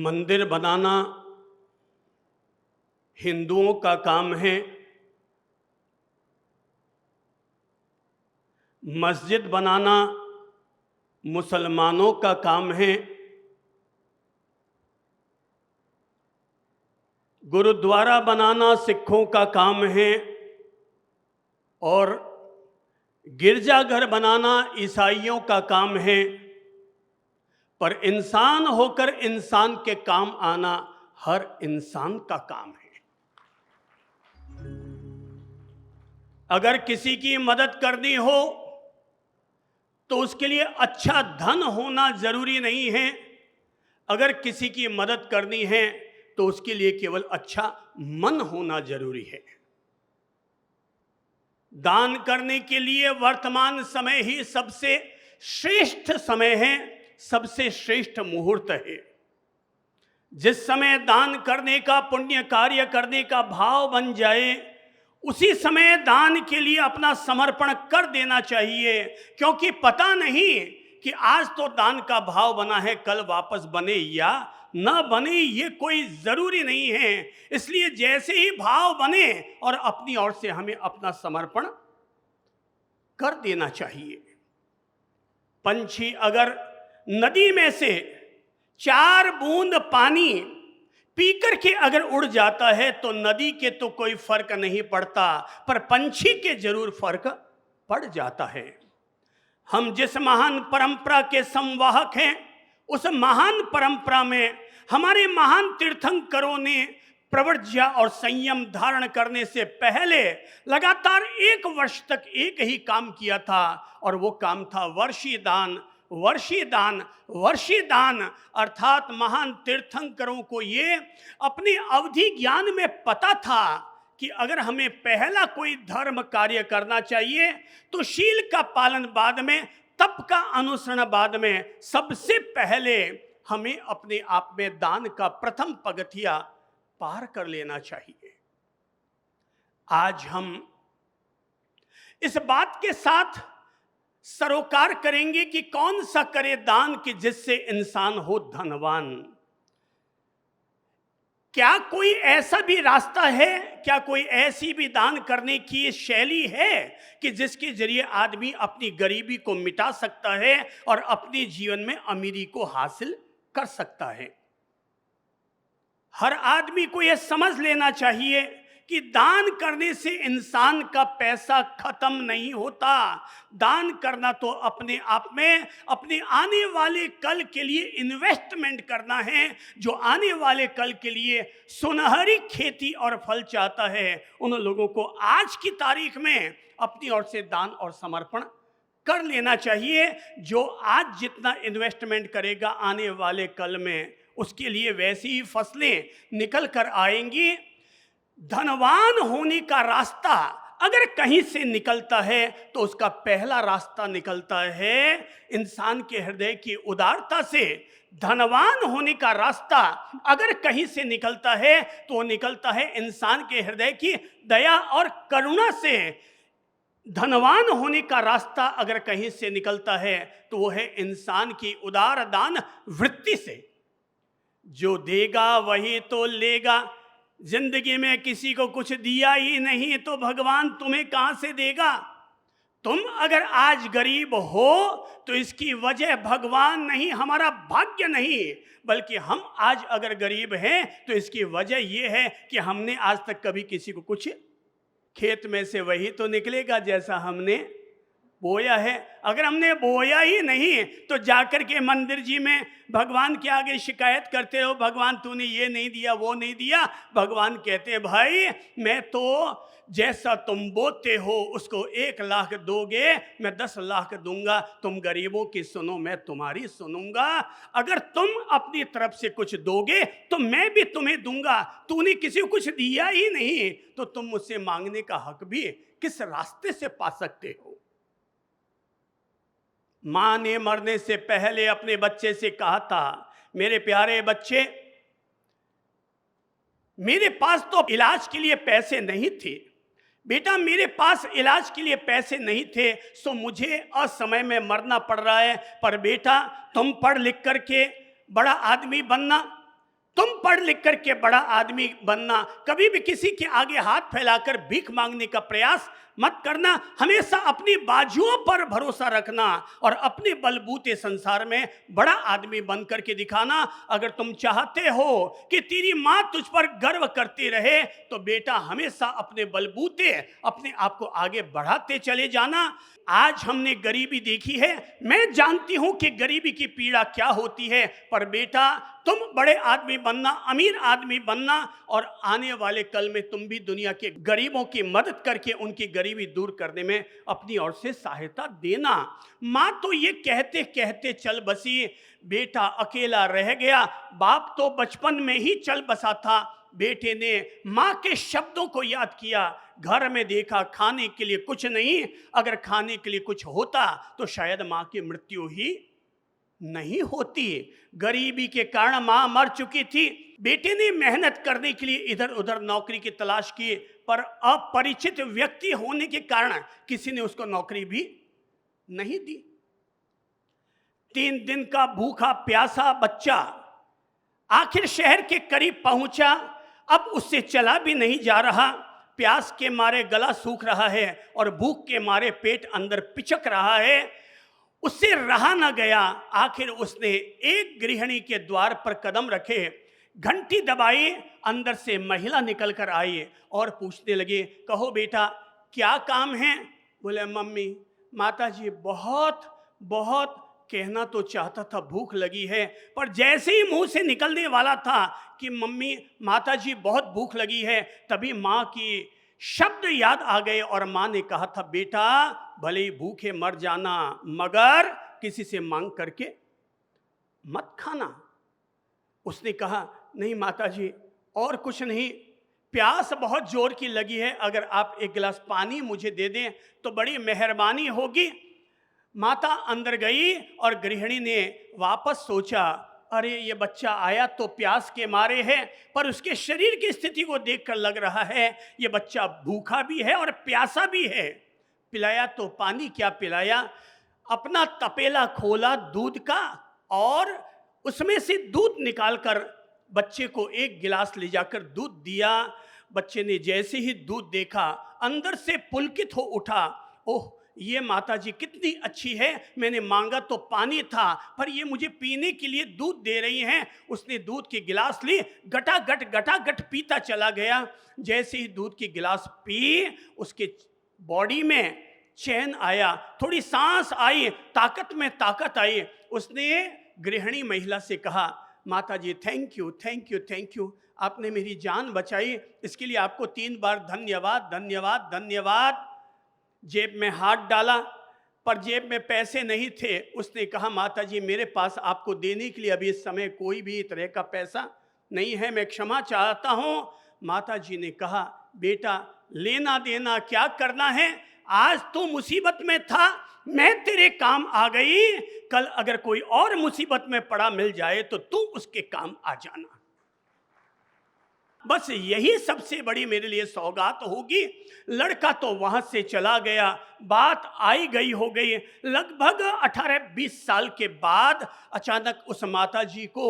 मंदिर बनाना हिंदुओं का काम है, मस्जिद बनाना मुसलमानों का काम है, गुरुद्वारा बनाना सिखों का काम है और गिरजाघर बनाना ईसाइयों का काम है। पर इंसान होकर इंसान के काम आना हर इंसान का काम है। अगर किसी की मदद करनी हो तो उसके लिए अच्छा धन होना जरूरी नहीं है। अगर किसी की मदद करनी है तो उसके लिए केवल अच्छा मन होना जरूरी है। दान करने के लिए वर्तमान समय ही सबसे श्रेष्ठ समय है, सबसे श्रेष्ठ मुहूर्त है। जिस समय दान करने का, पुण्य कार्य करने का भाव बन जाए, उसी समय दान के लिए अपना समर्पण कर देना चाहिए, क्योंकि पता नहीं कि आज तो दान का भाव बना है, कल वापस बने या ना बने, ये कोई जरूरी नहीं है। इसलिए जैसे ही भाव बने और अपनी ओर से हमें अपना समर्पण कर देना चाहिए। पंछी अगर नदी में से 4 बूंद पानी पीकर के अगर उड़ जाता है तो नदी के तो कोई फर्क नहीं पड़ता, पर पंछी के जरूर फर्क पड़ जाता है। हम जिस महान परंपरा के संवाहक हैं, उस महान परंपरा में हमारे महान तीर्थंकरों ने प्रव्रज्या और संयम धारण करने से पहले लगातार 1 वर्ष तक एक ही काम किया था, और वो काम था वर्षी दान। वर्षी दान, वर्षी दान अर्थात महान तीर्थंकरों को ये अपने अवधि ज्ञान में पता था कि अगर हमें पहला कोई धर्म कार्य करना चाहिए तो शील का पालन बाद में, तप का अनुसरण बाद में, सबसे पहले हमें अपने आप में दान का प्रथम पगथिया पार कर लेना चाहिए। आज हम इस बात के साथ सरोकार करेंगे कि कौन सा करे दान कि जिससे इंसान हो धनवान। क्या कोई ऐसा भी रास्ता है, क्या कोई ऐसी भी दान करने की शैली है कि जिसके जरिए आदमी अपनी गरीबी को मिटा सकता है और अपने जीवन में अमीरी को हासिल कर सकता है? हर आदमी को यह समझ लेना चाहिए कि दान करने से इंसान का पैसा खत्म नहीं होता। दान करना तो अपने आप में अपने आने वाले कल के लिए इन्वेस्टमेंट करना है। जो आने वाले कल के लिए सुनहरी खेती और फल चाहता है, उन लोगों को आज की तारीख में अपनी ओर से दान और समर्पण कर लेना चाहिए। जो आज जितना इन्वेस्टमेंट करेगा, आने वाले कल में उसके लिए वैसी ही फसलें निकल कर आएंगी। धनवान होने का रास्ता अगर कहीं से निकलता है तो उसका पहला रास्ता निकलता है इंसान के हृदय की उदारता से। धनवान होने का रास्ता अगर कहीं से निकलता है तो वो निकलता है इंसान के हृदय की दया और करुणा से। धनवान होने का रास्ता अगर कहीं से निकलता है तो वो है इंसान की उदार दान वृत्ति से। जो देगा वही तो लेगा। जिंदगी में किसी को कुछ दिया ही नहीं तो भगवान तुम्हें कहां से देगा? तुम अगर आज गरीब हो तो इसकी वजह भगवान नहीं, हमारा भाग्य नहीं, बल्कि हम आज अगर गरीब हैं तो इसकी वजह यह है कि हमने आज तक कभी किसी को कुछ, खेत में से वही तो निकलेगा जैसा हमने बोया है। अगर हमने बोया ही नहीं तो जाकर के मंदिर जी में भगवान के आगे शिकायत करते हो, भगवान तूने ये नहीं दिया, वो नहीं दिया। भगवान कहते हैं भाई मैं तो जैसा तुम बोते हो उसको 1 लाख दोगे, मैं 10 लाख दूंगा। तुम गरीबों की सुनो, मैं तुम्हारी सुनूंगा। अगर तुम अपनी तरफ से कुछ दोगे तो मैं भी तुम्हें दूंगा। तूने किसी को कुछ दिया ही नहीं तो तुम मुझसे मांगने का हक भी किस रास्ते से पा सकते हो? मां ने मरने से पहले अपने बच्चे से कहा था, मेरे प्यारे बच्चे, मेरे पास तो इलाज के लिए पैसे नहीं थे बेटा, मेरे पास इलाज के लिए पैसे नहीं थे, सो मुझे असमय में मरना पड़ रहा है। पर बेटा तुम पढ़ लिख करके बड़ा आदमी बनना, तुम पढ़ लिख करके बड़ा आदमी बनना, कभी भी किसी के आगे हाथ फैलाकर भीख मांगने का प्रयास मत करना। हमेशा अपनी बाजुओं पर भरोसा रखना और अपने बलबूते संसार में बड़ा आदमी बन करके दिखाना। अगर तुम चाहते हो कि तेरी माँ तुझ पर गर्व करती रहे तो बेटा हमेशा अपने बलबूते अपने आप को आगे बढ़ाते चले जाना। आज हमने गरीबी देखी है, मैं जानती हूं कि गरीबी की पीड़ा क्या होती है, पर बेटा तुम बड़े आदमी बनना, अमीर आदमी बनना और आने वाले कल में तुम भी दुनिया के गरीबों की मदद करके उनकी गरीबी दूर करने में अपनी ओर से सहायता देना। माँ तो ये कहते कहते चल बसी, बेटा अकेला रह गया। बाप तो बचपन में ही चल बसा था। बेटे ने माँ के शब्दों को याद किया। घर में देखा खाने के लिए कुछ नहीं, अगर खाने के लिए कुछ होता तो शायद माँ की मृत्यु ही नहीं होती। गरीबी के कारण माँ मर चुकी थी। बेटे ने मेहनत करने के लिए इधर उधर नौकरी की तलाश की, पर अपरिचित व्यक्ति होने के कारण किसी ने उसको नौकरी भी नहीं दी। 3 दिन का भूखा प्यासा बच्चा आखिर शहर के करीब पहुंचा। अब उससे चला भी नहीं जा रहा। प्यास के मारे गला सूख रहा है और भूख के मारे पेट अंदर पिचक रहा है। उससे रहा न गया। आखिर उसने एक गृहिणी के द्वार पर कदम रखे, घंटी दबाई, अंदर से महिला निकल कर आई और पूछने लगे, कहो बेटा क्या काम है? बोले मम्मी, माताजी बहुत बहुत कहना तो चाहता था भूख लगी है, पर जैसे ही मुंह से निकलने वाला था कि मम्मी माताजी बहुत भूख लगी है, तभी माँ की शब्द याद आ गए और माँ ने कहा था, बेटा भले ही भूखे मर जाना मगर किसी से मांग करके मत खाना। उसने कहा, नहीं माताजी और कुछ नहीं, प्यास बहुत जोर की लगी है, अगर आप एक गिलास पानी मुझे दे दें तो बड़ी मेहरबानी होगी। माता अंदर गई और गृहिणी ने वापस सोचा, अरे ये बच्चा आया तो प्यास के मारे है, पर उसके शरीर की स्थिति को देखकर लग रहा है ये बच्चा भूखा भी है और प्यासा भी है। पिलाया तो पानी क्या पिलाया, अपना तपेला खोला दूध का और उसमें से दूध निकालकर बच्चे को एक गिलास ले जाकर दूध दिया। बच्चे ने जैसे ही दूध देखा अंदर से पुलकित हो उठा, ओह ये माताजी कितनी अच्छी है, मैंने मांगा तो पानी था पर ये मुझे पीने के लिए दूध दे रही हैं। उसने दूध की गिलास ली, गटागट पीता चला गया। जैसे ही दूध की गिलास पी उसके बॉडी में चैन आया, थोड़ी सांस आई, ताकत में ताकत आई। उसने गृहिणी महिला से कहा, माताजी thank you thank you thank you, आपने मेरी जान बचाई, इसके लिए आपको 3 बार धन्यवाद धन्यवाद धन्यवाद। जेब में हाथ डाला पर जेब में पैसे नहीं थे। उसने कहा, माताजी मेरे पास आपको देने के लिए अभी इस समय कोई भी तरह का पैसा नहीं है, मैं क्षमा चाहता हूँ। माताजी ने कहा, बेटा लेना देना क्या करना है, आज तू मुसीबत में था, मैं तेरे काम आ गई, कल अगर कोई और मुसीबत में पड़ा मिल जाए तो तू उसके काम आ जाना। बस यही सबसे बड़ी मेरे लिए सौगात होगी। लड़का तो वहां से चला गया, बात आई गई हो गई। लगभग 18-20 साल के बाद अचानक उस माताजी को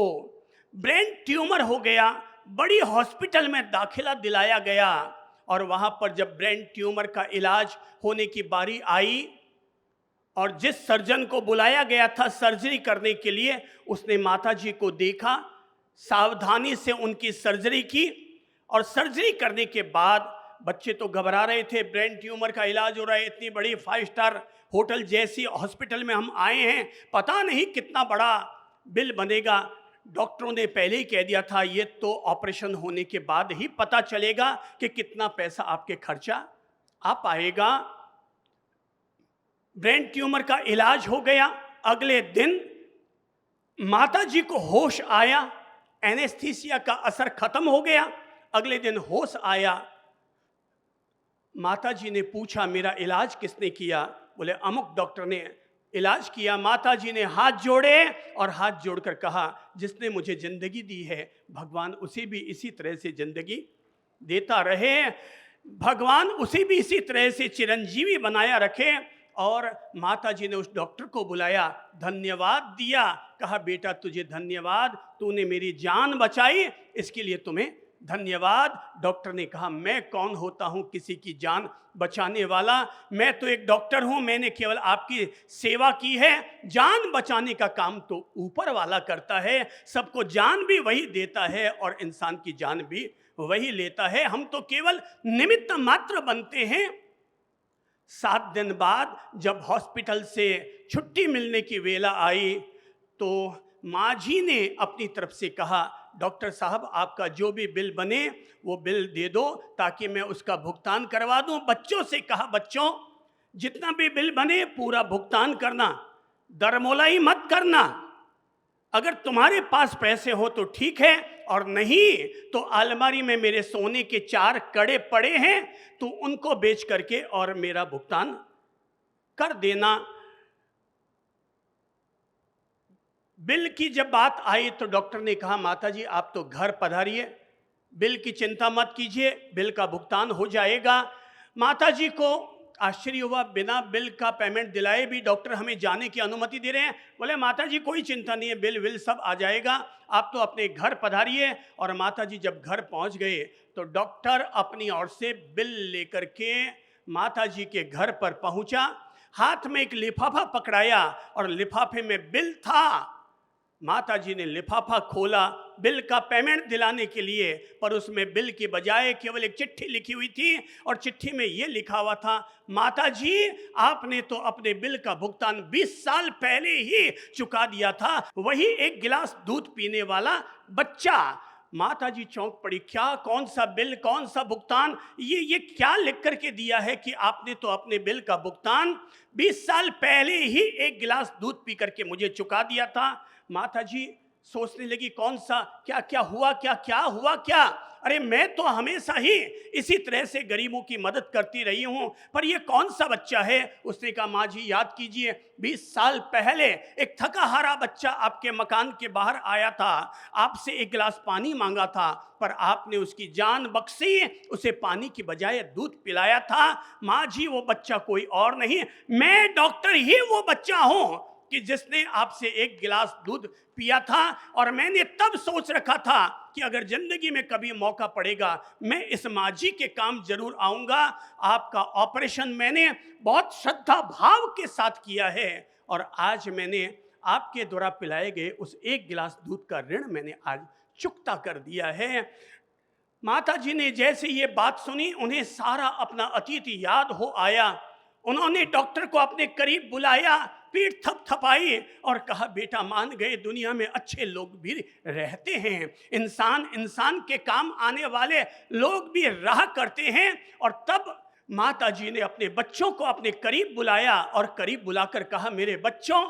ब्रेन ट्यूमर हो गया, बड़ी हॉस्पिटल में दाखिला दिलाया गया और वहां पर जब ब्रेन ट्यूमर का इलाज होने की बारी आई और जिस सर्जन को बुलाया गया था सर्जरी करने के लिए, उसने माताजी को देखा, सावधानी से उनकी सर्जरी की और सर्जरी करने के बाद बच्चे तो घबरा रहे थे, ब्रेन ट्यूमर का इलाज हो रहा है, इतनी बड़ी 5 स्टार होटल जैसी हॉस्पिटल में हम आए हैं, पता नहीं कितना बड़ा बिल बनेगा। डॉक्टरों ने पहले ही कह दिया था ये तो ऑपरेशन होने के बाद ही पता चलेगा कि कितना पैसा आपके खर्चा आ पाएगा। ब्रेन ट्यूमर का इलाज हो गया। अगले दिन माताजी को होश आया, एनेस्थीसिया का असर खत्म हो गया। अगले दिन होश आया, माताजी ने पूछा मेरा इलाज किसने किया? बोले अमुक डॉक्टर ने इलाज किया। माताजी ने हाथ जोड़े और हाथ जोड़कर कहा, जिसने मुझे जिंदगी दी है भगवान उसे भी इसी तरह से जिंदगी देता रहे, भगवान उसे भी इसी तरह से चिरंजीवी बनाया रखे। और माता जी ने उस डॉक्टर को बुलाया, धन्यवाद दिया, कहा बेटा तुझे धन्यवाद, तूने मेरी जान बचाई, इसके लिए तुम्हें धन्यवाद। डॉक्टर ने कहा मैं कौन होता हूं किसी की जान बचाने वाला, मैं तो एक डॉक्टर हूं, मैंने केवल आपकी सेवा की है, जान बचाने का काम तो ऊपर वाला करता है, सबको जान भी वही देता है और इंसान की जान भी वही लेता है, हम तो केवल निमित्त मात्र बनते हैं। 7 दिन बाद जब हॉस्पिटल से छुट्टी मिलने की वेला आई तो माँ जी ने अपनी तरफ से कहा डॉक्टर साहब आपका जो भी बिल बने वो बिल दे दो ताकि मैं उसका भुगतान करवा दूं। बच्चों से कहा बच्चों जितना भी बिल बने पूरा भुगतान करना, दरमोलाई मत करना, अगर तुम्हारे पास पैसे हो तो ठीक है और नहीं तो अलमारी में मेरे सोने के 4 कड़े पड़े हैं तो उनको बेच करके और मेरा भुगतान कर देना। बिल की जब बात आई तो डॉक्टर ने कहा माता जी आप तो घर पधारिए, बिल की चिंता मत कीजिए, बिल का भुगतान हो जाएगा। माता जी को आश्चर्य हुआ, बिना बिल का पेमेंट दिलाए भी डॉक्टर हमें जाने की अनुमति दे रहे हैं। बोले माता जी कोई चिंता नहीं है, बिल विल सब आ जाएगा, आप तो अपने घर पधारिए। और माता जी जब घर पहुंच गए तो डॉक्टर अपनी ओर से बिल लेकर के माता जी के घर पर पहुंचा, हाथ में एक लिफाफा पकड़ाया और लिफाफे में बिल था। माता जी ने लिफाफा खोला बिल का पेमेंट दिलाने के लिए, पर उसमें बिल की बजाय केवल एक चिट्ठी लिखी हुई थी और चिट्ठी में ये लिखा हुआ था माता जी आपने तो अपने बिल का भुगतान 20 साल पहले ही चुका दिया था, वही एक गिलास दूध पीने वाला बच्चा। माता जी चौंक पड़ी, क्या कौन सा बिल कौन सा भुगतान, ये क्या लिख करके दिया है कि आपने तो अपने बिल का भुगतान 20 साल पहले ही एक गिलास दूध पी करके मुझे चुका दिया था। माता जी सोचने लगी कौन सा क्या क्या हुआ, क्या हुआ क्या, अरे मैं तो हमेशा ही इसी तरह से गरीबों की मदद करती रही हूं, पर ये कौन सा बच्चा है। उसने कहा माँ जी याद कीजिए 20 साल पहले एक थका हारा बच्चा आपके मकान के बाहर आया था, आपसे एक गिलास पानी मांगा था, पर आपने उसकी जान बख्शी, उसे पानी की बजाय दूध पिलाया था। माँ जी वो बच्चा कोई और नहीं, मैं डॉक्टर ही वो बच्चा हूं कि जिसने आपसे एक गिलास दूध पिया था। और मैंने तब सोच रखा था कि अगर जिंदगी में कभी मौका पड़ेगा मैं इस माँ जी के काम जरूर आऊंगा। आपका ऑपरेशन मैंने बहुत श्रद्धा भाव के साथ किया है और आज मैंने आपके द्वारा पिलाए गए उस एक गिलास दूध का ऋण मैंने आज चुकता कर दिया है। माता जी ने जैसे ये बात सुनी उन्हें सारा अपना अतीत याद हो आया। उन्होंने डॉक्टर को अपने करीब बुलाया, पीठ थपथपाई और कहा बेटा मान गए दुनिया में अच्छे लोग भी रहते हैं, इंसान के काम आने वाले लोग भी रहा करते हैं। और तब माता जी ने अपने बच्चों को अपने करीब बुलाया और करीब बुलाकर कहा मेरे बच्चों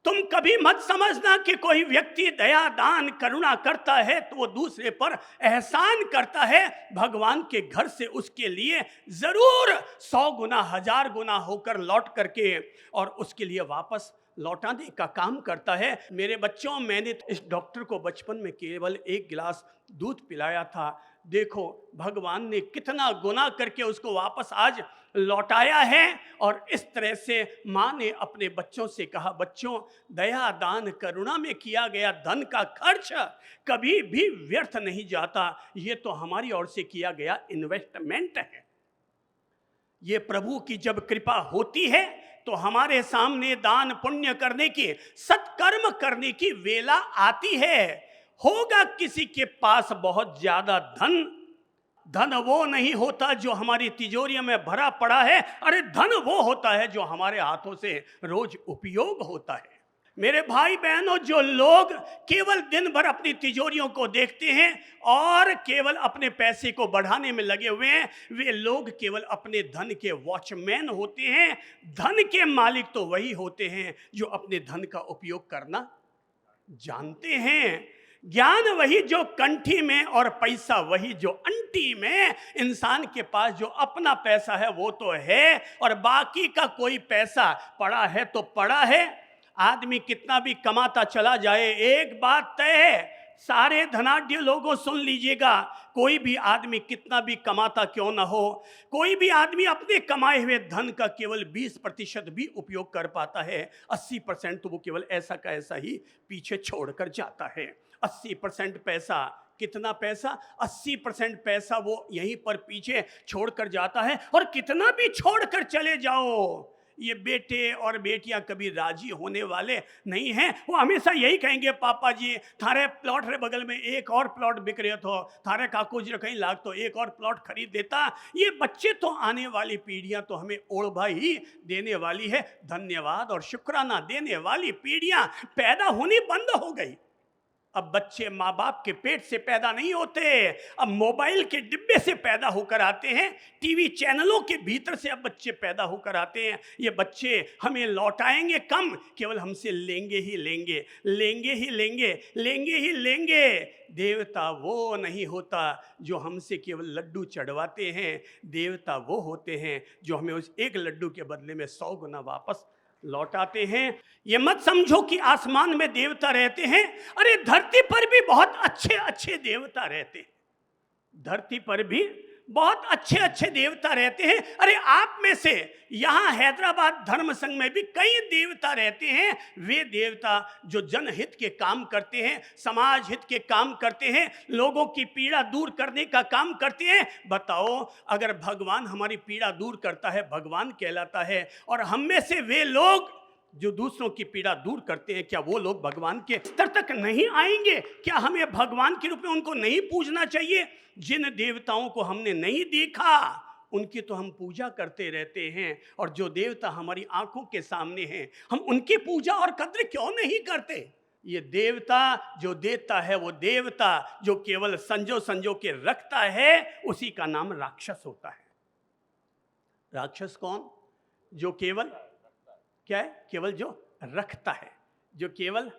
तुम कभी मत समझना कि कोई व्यक्ति दया दान करुणा करता है तो वो दूसरे पर एहसान करता है, भगवान के घर से उसके लिए जरूर 100 गुना 1000 गुना होकर लौट करके और उसके लिए वापस लौटाने का काम करता है। मेरे बच्चों मैंने इस डॉक्टर को बचपन में केवल एक गिलास दूध पिलाया था, देखो भगवान ने कितना गुना करके उसको वापस आज लौटाया है। और इस तरह से माँ ने अपने बच्चों से कहा बच्चों दया दान करुणा में किया गया धन का खर्च कभी भी व्यर्थ नहीं जाता, ये तो हमारी ओर से किया गया इन्वेस्टमेंट है। ये प्रभु की जब कृपा होती है तो हमारे सामने दान पुण्य करने की सत्कर्म करने की वेला आती है। होगा किसी के पास बहुत ज्यादा धन वो नहीं होता जो हमारी तिजोरियों में भरा पड़ा है, अरे धन वो होता है जो हमारे हाथों से रोज उपयोग होता है। मेरे भाई बहनों जो लोग केवल दिन भर अपनी तिजोरियों को देखते हैं और केवल अपने पैसे को बढ़ाने में लगे हुए हैं, वे लोग केवल अपने धन के वॉचमैन होते हैं। धन के मालिक तो वही होते हैं जो अपने धन का उपयोग करना जानते हैं। ज्ञान वही जो कंठी में और पैसा वही जो अंटी में। इंसान के पास जो अपना पैसा है वो तो है और बाकी का कोई पैसा पड़ा है तो पड़ा है। आदमी कितना भी कमाता चला जाए एक बात तय है, सारे धनाढ्य लोगों सुन लीजिएगा, कोई भी आदमी कितना भी कमाता क्यों ना हो, कोई भी आदमी अपने कमाए हुए धन का केवल 20% भी उपयोग कर पाता है। 80% तो वो केवल ऐसा का ऐसा ही पीछे छोड़कर जाता है। 80% पैसा, कितना पैसा? 80% पैसा वो यहीं पर पीछे छोड़कर जाता है। और कितना भी छोड़कर चले जाओ, ये बेटे और बेटियां कभी राजी होने वाले नहीं हैं। वो हमेशा यही कहेंगे, पापा जी थारे प्लॉट रे बगल में एक और प्लॉट बिक रहे तो थारे काकू जी कहीं लाग तो एक और प्लॉट खरीद देता। ये बच्चे तो आने वाली पीढ़ियां तो हमें ओढ़भा ही देने वाली है। धन्यवाद और शुक्राना देने वाली पीढ़ियां पैदा होनी बंद हो गई। अब बच्चे माँ बाप के पेट से पैदा नहीं होते, अब मोबाइल के डिब्बे से पैदा होकर आते हैं, टीवी चैनलों के भीतर से अब बच्चे पैदा होकर आते हैं। ये बच्चे हमें लौटाएंगे कम, केवल हमसे लेंगे ही लेंगे, लेंगे ही लेंगे, लेंगे ही लेंगे। देवता वो नहीं होता जो हमसे केवल लड्डू चढ़वाते हैं, देवता वो होते हैं जो हमें उस एक लड्डू के बदले में 100 गुना वापस लौटाते हैं। ये मत समझो कि आसमान में देवता रहते हैं, अरे धरती पर भी बहुत अच्छे अच्छे देवता रहते हैं। धरती पर भी बहुत अच्छे अच्छे देवता रहते हैं। अरे आप में से यहाँ हैदराबाद धर्म संघ में भी कई देवता रहते हैं। वे देवता जो जनहित के काम करते हैं, समाज हित के काम करते हैं, लोगों की पीड़ा दूर करने का काम करते हैं। बताओ, अगर भगवान हमारी पीड़ा दूर करता है, भगवान कहलाता है, और हम में से वे लोग जो दूसरों की पीड़ा दूर करते हैं, क्या वो लोग भगवान के स्तर तक नहीं आएंगे? क्या हमें भगवान के रूप में उनको नहीं पूजना चाहिए? जिन देवताओं को हमने नहीं देखा उनकी तो हम पूजा करते रहते हैं, और जो देवता हमारी आंखों के सामने हैं हम उनकी पूजा और कद्र क्यों नहीं करते? ये देवता जो देता है, वो देवता जो केवल संजो संजो के रखता है, उसी का नाम राक्षस होता है। राक्षस कौन? जो केवल क्या है? केवल जो रखता है, जो केवल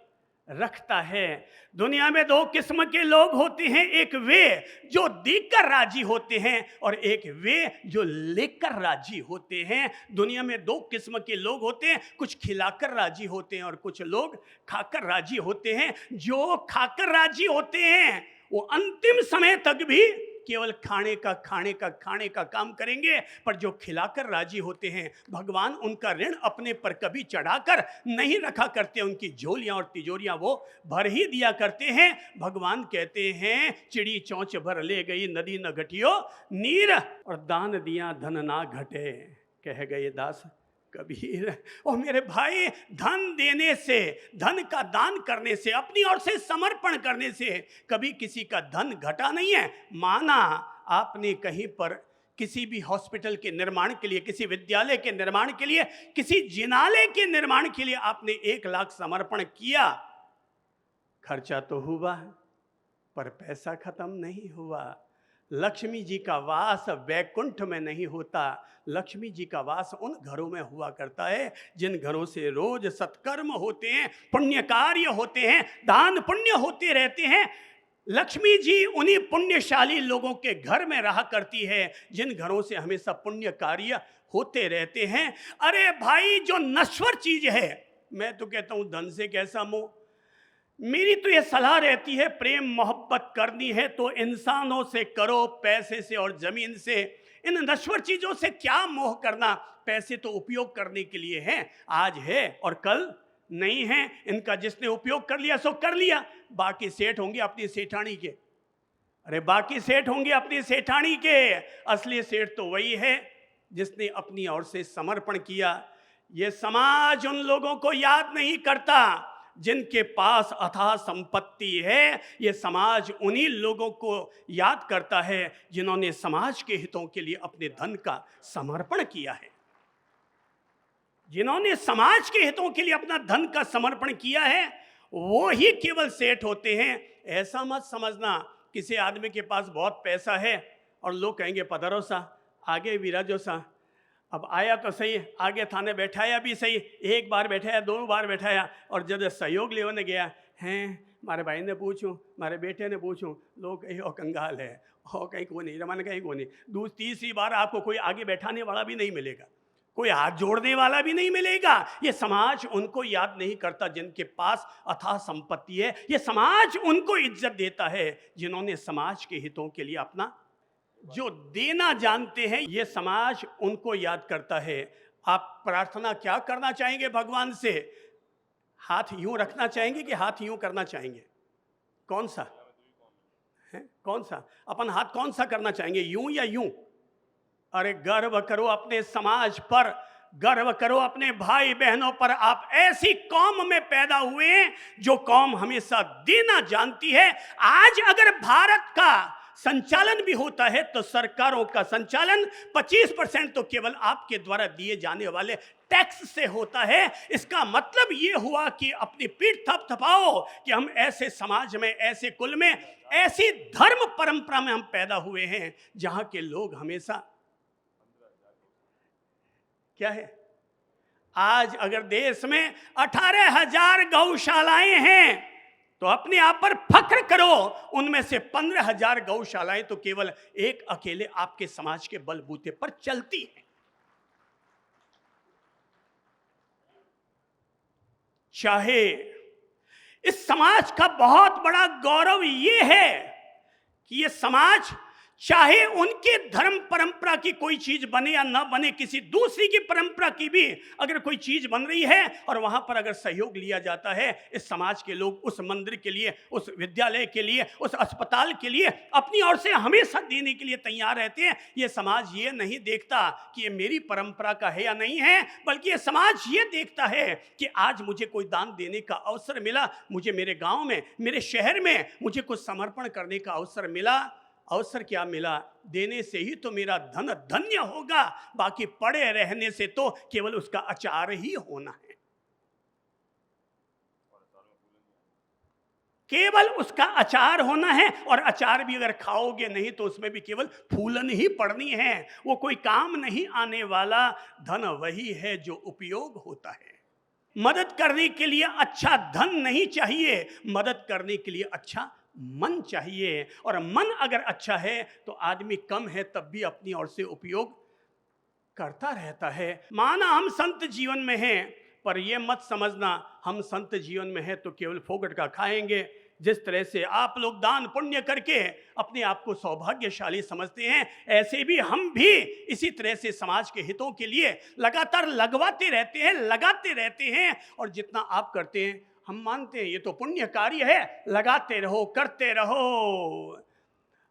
रखता है। दुनिया में 2 किस्म के लोग होते हैं, एक वे जो देकर राजी होते हैं और एक वे जो लेकर राजी होते हैं। दुनिया में 2 किस्म के लोग होते हैं, कुछ खिलाकर राजी होते हैं और कुछ लोग खाकर राजी होते हैं। जो खाकर राजी होते हैं वो अंतिम समय तक भी केवल खाने का काम करेंगे, पर जो खिलाकर राजी होते हैं भगवान उनका ऋण अपने पर कभी चढ़ाकर नहीं रखा करते, उनकी झोलियां और तिजोरियां वो भर ही दिया करते हैं। भगवान कहते हैं, चिड़ी चौंच भर ले गई नदी न घटियो नीर, और दान दिया धन ना घटे, कह गए दास कबीर। और मेरे भाई, धन देने से, धन का दान करने से, अपनी ओर से समर्पण करने से कभी किसी का धन घटा नहीं है। माना आपने कहीं पर किसी भी हॉस्पिटल के निर्माण के लिए, किसी विद्यालय के निर्माण के लिए, किसी जिनालय के निर्माण के लिए आपने 1 लाख समर्पण किया, खर्चा तो हुआ पर पैसा खत्म नहीं हुआ। लक्ष्मी जी का वास वैकुंठ में नहीं होता, लक्ष्मी जी का वास उन घरों में हुआ करता है जिन घरों से रोज सत्कर्म होते हैं, पुण्य कार्य होते हैं, दान पुण्य होते रहते हैं। लक्ष्मी जी उन्हीं पुण्यशाली लोगों के घर में रहा करती है जिन घरों से हमेशा पुण्य कार्य होते रहते हैं। अरे भाई, जो नश्वर चीज है, मैं तो कहता हूं धन से कैसा मोह। मेरी तो ये सलाह रहती है, प्रेम मोहब्बत करनी है तो इंसानों से करो, पैसे से और जमीन से। इन नश्वर चीजों से क्या मोह करना? पैसे तो उपयोग करने के लिए हैं, आज है और कल नहीं है। इनका जिसने उपयोग कर लिया सो कर लिया, बाकी सेठ होंगे अपनी सेठानी के। अरे बाकी सेठ होंगे अपनी सेठानी के, असली सेठ तो वही है जिसने अपनी ओर से समर्पण किया। ये समाज उन लोगों को याद नहीं करता जिनके पास अथाह संपत्ति है। ये समाज उन्हीं लोगों को याद करता है जिन्होंने समाज के हितों के लिए अपने धन का समर्पण किया है, जिन्होंने समाज के हितों के लिए अपना धन का समर्पण किया है, वो ही केवल सेठ होते हैं। ऐसा मत समझना किसी आदमी के पास बहुत पैसा है और लोग कहेंगे पधारो सा, आगे विराजो सा। अब आया तो सही, आगे थाने बैठाया भी सही, 1 बार बैठाया, 2 बार बैठाया, और जब सहयोग लेने गया हैं, मारे भाई ने पूछूं, मारे बेटे ने पूछूं, लोग कहीं ओ कंगाल है, हो कहीं को नहीं, रमान कहीं को नहीं। 2-3 बार आपको कोई आगे बैठाने वाला भी नहीं मिलेगा, कोई हाथ जोड़ने वाला भी नहीं मिलेगा। ये समाज उनको याद नहीं करता जिनके पास अथाह संपत्ति है। ये समाज उनको इज्जत देता है जिन्होंने समाज के हितों के लिए अपना जो देना जानते हैं। ये समाज उनको याद करता है। आप प्रार्थना क्या करना चाहेंगे भगवान से? हाथ यूं रखना चाहेंगे कि हाथ यूं करना चाहेंगे? कौन सा है? कौन सा अपन हाथ कौन सा करना चाहेंगे, यूं या यूं? अरे गर्व करो अपने समाज पर, गर्व करो अपने भाई बहनों पर। आप ऐसी कौम में पैदा हुए हैं जो कौम हमेशा देना जानती है। आज अगर भारत का संचालन भी होता है तो सरकारों का संचालन 25% तो केवल आपके द्वारा दिए जाने वाले टैक्स से होता है। इसका मतलब ये हुआ कि अपनी पीठ थपथपाओ कि हम ऐसे समाज में, ऐसे कुल में, ऐसी धर्म परंपरा में हम पैदा हुए हैं जहां के लोग हमेशा क्या है। आज अगर देश में 18,000 गौशालाएं हैं तो अपने आप पर फख्र करो। उनमें से 15,000 गौशालाएं तो केवल एक अकेले आपके समाज के बलबूते पर चलती हैं। चाहे इस समाज का बहुत बड़ा गौरव ये है कि ये समाज चाहे उनके धर्म परंपरा की कोई चीज बने या ना बने, किसी दूसरी की परंपरा की भी अगर कोई चीज बन रही है और वहां पर अगर सहयोग लिया जाता है, इस समाज के लोग उस मंदिर के लिए, उस विद्यालय के लिए, उस अस्पताल के लिए अपनी ओर से हमेशा देने के लिए तैयार रहते हैं। ये समाज ये नहीं देखता कि ये मेरी परंपरा का है या नहीं है, बल्कि ये समाज ये देखता है कि आज मुझे कोई दान देने का अवसर मिला, मुझे मेरे गांव में, मेरे शहर में मुझे कुछ समर्पण करने का अवसर मिला। अवसर क्या मिला? देने से ही तो मेरा धन धन्य होगा, बाकी पड़े रहने से तो केवल उसका अचार ही होना है, केवल उसका अचार होना है। और अचार भी अगर खाओगे नहीं तो उसमें भी केवल फूलन ही पड़नी है, वो कोई काम नहीं आने वाला। धन वही है जो उपयोग होता है। मदद करने के लिए अच्छा धन नहीं चाहिए, मदद करने के लिए अच्छा मन चाहिए। और मन अगर अच्छा है तो आदमी कम है तब भी अपनी ओर से उपयोग करता रहता है। माना हम संत जीवन में हैं, पर यह मत समझना हम संत जीवन में हैं तो केवल फोकट का खाएंगे। जिस तरह से आप लोग दान पुण्य करके अपने आप को सौभाग्यशाली समझते हैं, ऐसे भी हम भी इसी तरह से समाज के हितों के लिए लगातार लगवाते रहते हैं, लगाते रहते हैं। और जितना आप करते हैं हम मानते हैं ये तो पुण्य कार्य है, लगाते रहो, करते रहो।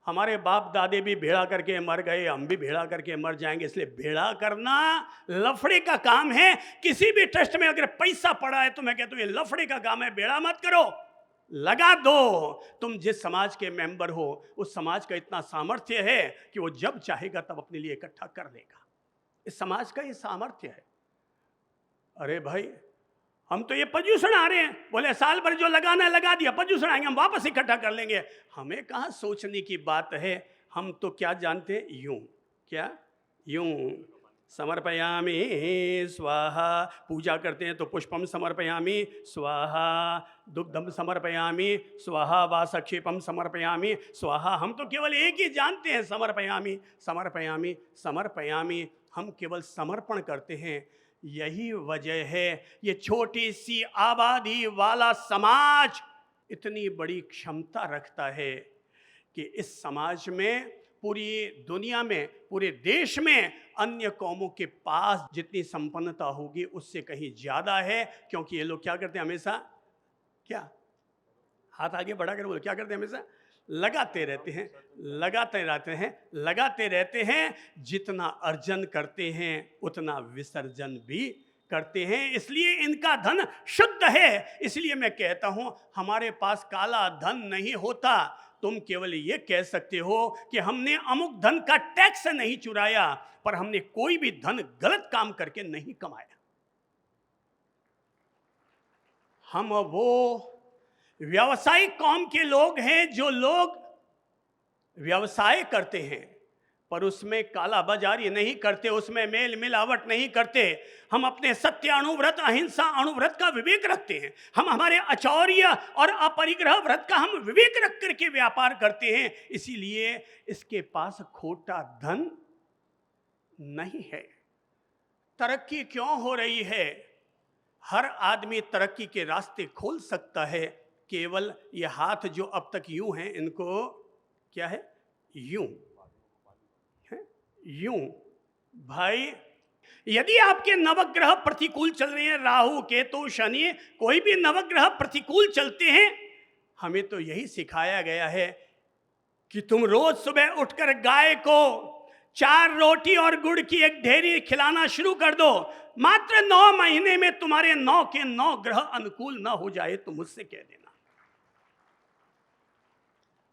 हमारे बाप दादे भी भेड़ा करके मर गए, हम भी भेड़ा करके मर जाएंगे। इसलिए भेड़ा करना लफड़े का काम है। किसी भी ट्रस्ट में अगर पैसा पड़ा है तो मैं कहता हूं ये लफड़े का काम है, भेड़ा मत करो, लगा दो। तुम जिस समाज के मेंबर हो उस समाज का इतना सामर्थ्य है कि वो जब चाहेगा तब अपने लिए इकट्ठा कर लेगा। इस समाज का ये सामर्थ्य है। अरे भाई हम तो ये प्रदूषण आ रहे हैं, बोले साल भर जो लगाना है लगा दिया, प्रदूषण आएंगे हम वापस इकट्ठा कर लेंगे। हमें कहाँ सोचने की बात है। हम तो क्या जानते हैं, यूं क्या, यूं समर्पयामि स्वाहा, पूजा करते हैं तो पुष्पम समर्पयामि स्वाहा, दुग्धम समर्पयामि स्वाहा, वा सक्षेपम समर्पयामि स्वाहा। हम तो केवल एक ही जानते हैं, समर्पयामि समर्पयामि समर्पयामि। हम केवल समर्पण करते हैं। यही वजह है ये छोटी सी आबादी वाला समाज इतनी बड़ी क्षमता रखता है कि इस समाज में, पूरी दुनिया में, पूरे देश में अन्य कौमों के पास जितनी संपन्नता होगी उससे कहीं ज्यादा है। क्योंकि ये लोग क्या करते हैं हमेशा, क्या हाथ आगे बढ़ा कर बोलो, क्या करते हैं हमेशा, लगाते रहते हैं, लगाते रहते हैं, लगाते रहते हैं। जितना अर्जन करते हैं उतना विसर्जन भी करते हैं। इसलिए इनका धन शुद्ध है। इसलिए मैं कहता हूं हमारे पास काला धन नहीं होता। तुम केवल ये कह सकते हो कि हमने अमुक धन का टैक्स नहीं चुराया, पर हमने कोई भी धन गलत काम करके नहीं कमाया। हम वो व्यवसायिक कौम के लोग हैं जो लोग व्यवसाय करते हैं पर उसमें काला बाजारी नहीं करते, उसमें मेल मिलावट नहीं करते। हम अपने सत्य अणुव्रत, अहिंसा अणुव्रत का विवेक रखते हैं। हम हमारे अचौर्य और अपरिग्रह व्रत का हम विवेक रख करके व्यापार करते हैं। इसीलिए इसके पास खोटा धन नहीं है। तरक्की क्यों हो रही है? हर आदमी तरक्की के रास्ते खोल सकता है, केवल ये हाथ जो अब तक यूं हैं, इनको क्या है? यूं है, यूं। भाई, यदि आपके नवग्रह प्रतिकूल चल रहे हैं, राहु केतु शनि, कोई भी नवग्रह प्रतिकूल चलते हैं, हमें तो यही सिखाया गया है कि तुम रोज सुबह उठकर गाय को 4 रोटी और गुड़ की एक ढेरी खिलाना शुरू कर दो। मात्र 9 महीने में तुम्हारे 9 के 9 ग्रह अनुकूल ना हो जाए तो मुझसे कह देना।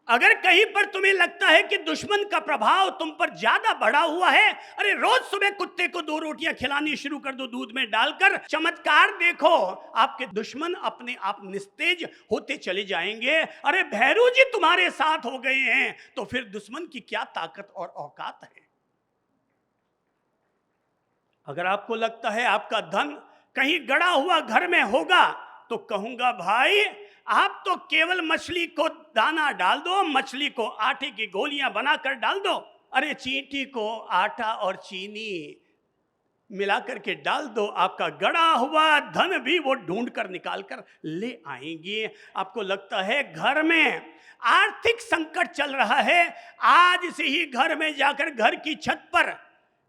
अगर कहीं पर तुम्हें लगता है कि दुश्मन का प्रभाव तुम पर ज्यादा बढ़ा हुआ है, अरे रोज सुबह कुत्ते को 2 रोटियां खिलानी शुरू कर दो दूध में डालकर, चमत्कार देखो, आपके दुश्मन अपने आप निस्तेज होते चले जाएंगे। अरे भैरू जी तुम्हारे साथ हो गए हैं, तो फिर दुश्मन की क्या ताकत और औकात है? अगर आपको लगता है आपका धन कहीं गड़ा हुआ घर में होगा, तो कहूंगा भाई, आप तो केवल मछली को दाना डाल दो, मछली को आटे की गोलियां बनाकर डाल दो। अरे चींटी को आटा और चीनी मिला करके डाल दो, आपका गड़ा हुआ धन भी वो ढूंढ कर निकाल कर ले आएंगे। आपको लगता है घर में आर्थिक संकट चल रहा है, आज से ही घर में जाकर घर की छत पर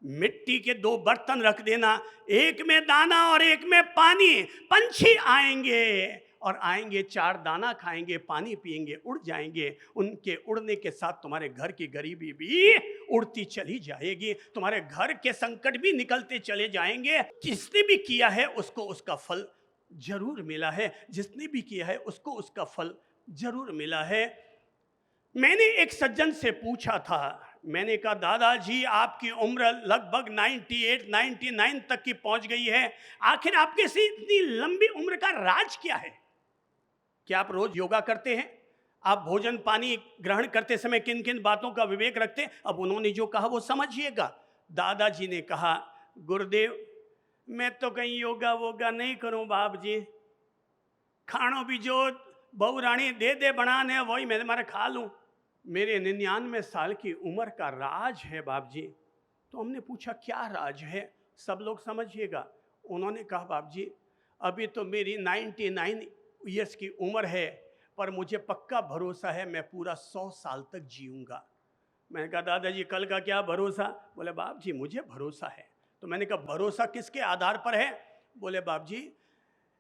मिट्टी के 2 बर्तन रख देना, एक में दाना और एक में पानी। पंछी आएंगे और आएंगे, 4 दाना खाएंगे, पानी पिएंगे, उड़ जाएंगे। उनके उड़ने के साथ तुम्हारे घर की गरीबी भी उड़ती चली जाएगी, तुम्हारे घर के संकट भी निकलते चले जाएंगे। जिसने भी किया है उसको उसका फल जरूर मिला है, जिसने भी किया है उसको उसका फल जरूर मिला है। मैंने एक सज्जन से पूछा था, मैंने कहा दादाजी आपकी उम्र लगभग 98-99 तक की पहुंच गई है, आखिर आपके से इतनी लंबी उम्र का राज क्या है? क्या आप रोज योगा करते हैं? आप भोजन पानी ग्रहण करते समय किन किन बातों का विवेक रखते हैं? अब उन्होंने जो कहा वो समझिएगा। दादाजी ने कहा, गुरुदेव मैं तो कहीं योगा वोगा नहीं करूं बाप जी, खानो भी जो बहु रानी दे दे बनाने वही मैं मारे खा लूं। मेरे 99 साल की उम्र का राज है बाप जी। तो हमने पूछा क्या राज है, सब लोग समझिएगा। उन्होंने कहा बाप जी अभी तो मेरी 99 ईयर्स की उम्र है, पर मुझे पक्का भरोसा है मैं पूरा 100 साल तक जीऊंगा। मैंने कहा दादाजी कल का क्या भरोसा? बोले बाप जी मुझे भरोसा है। तो मैंने कहा भरोसा किसके आधार पर है? बोले बाप जी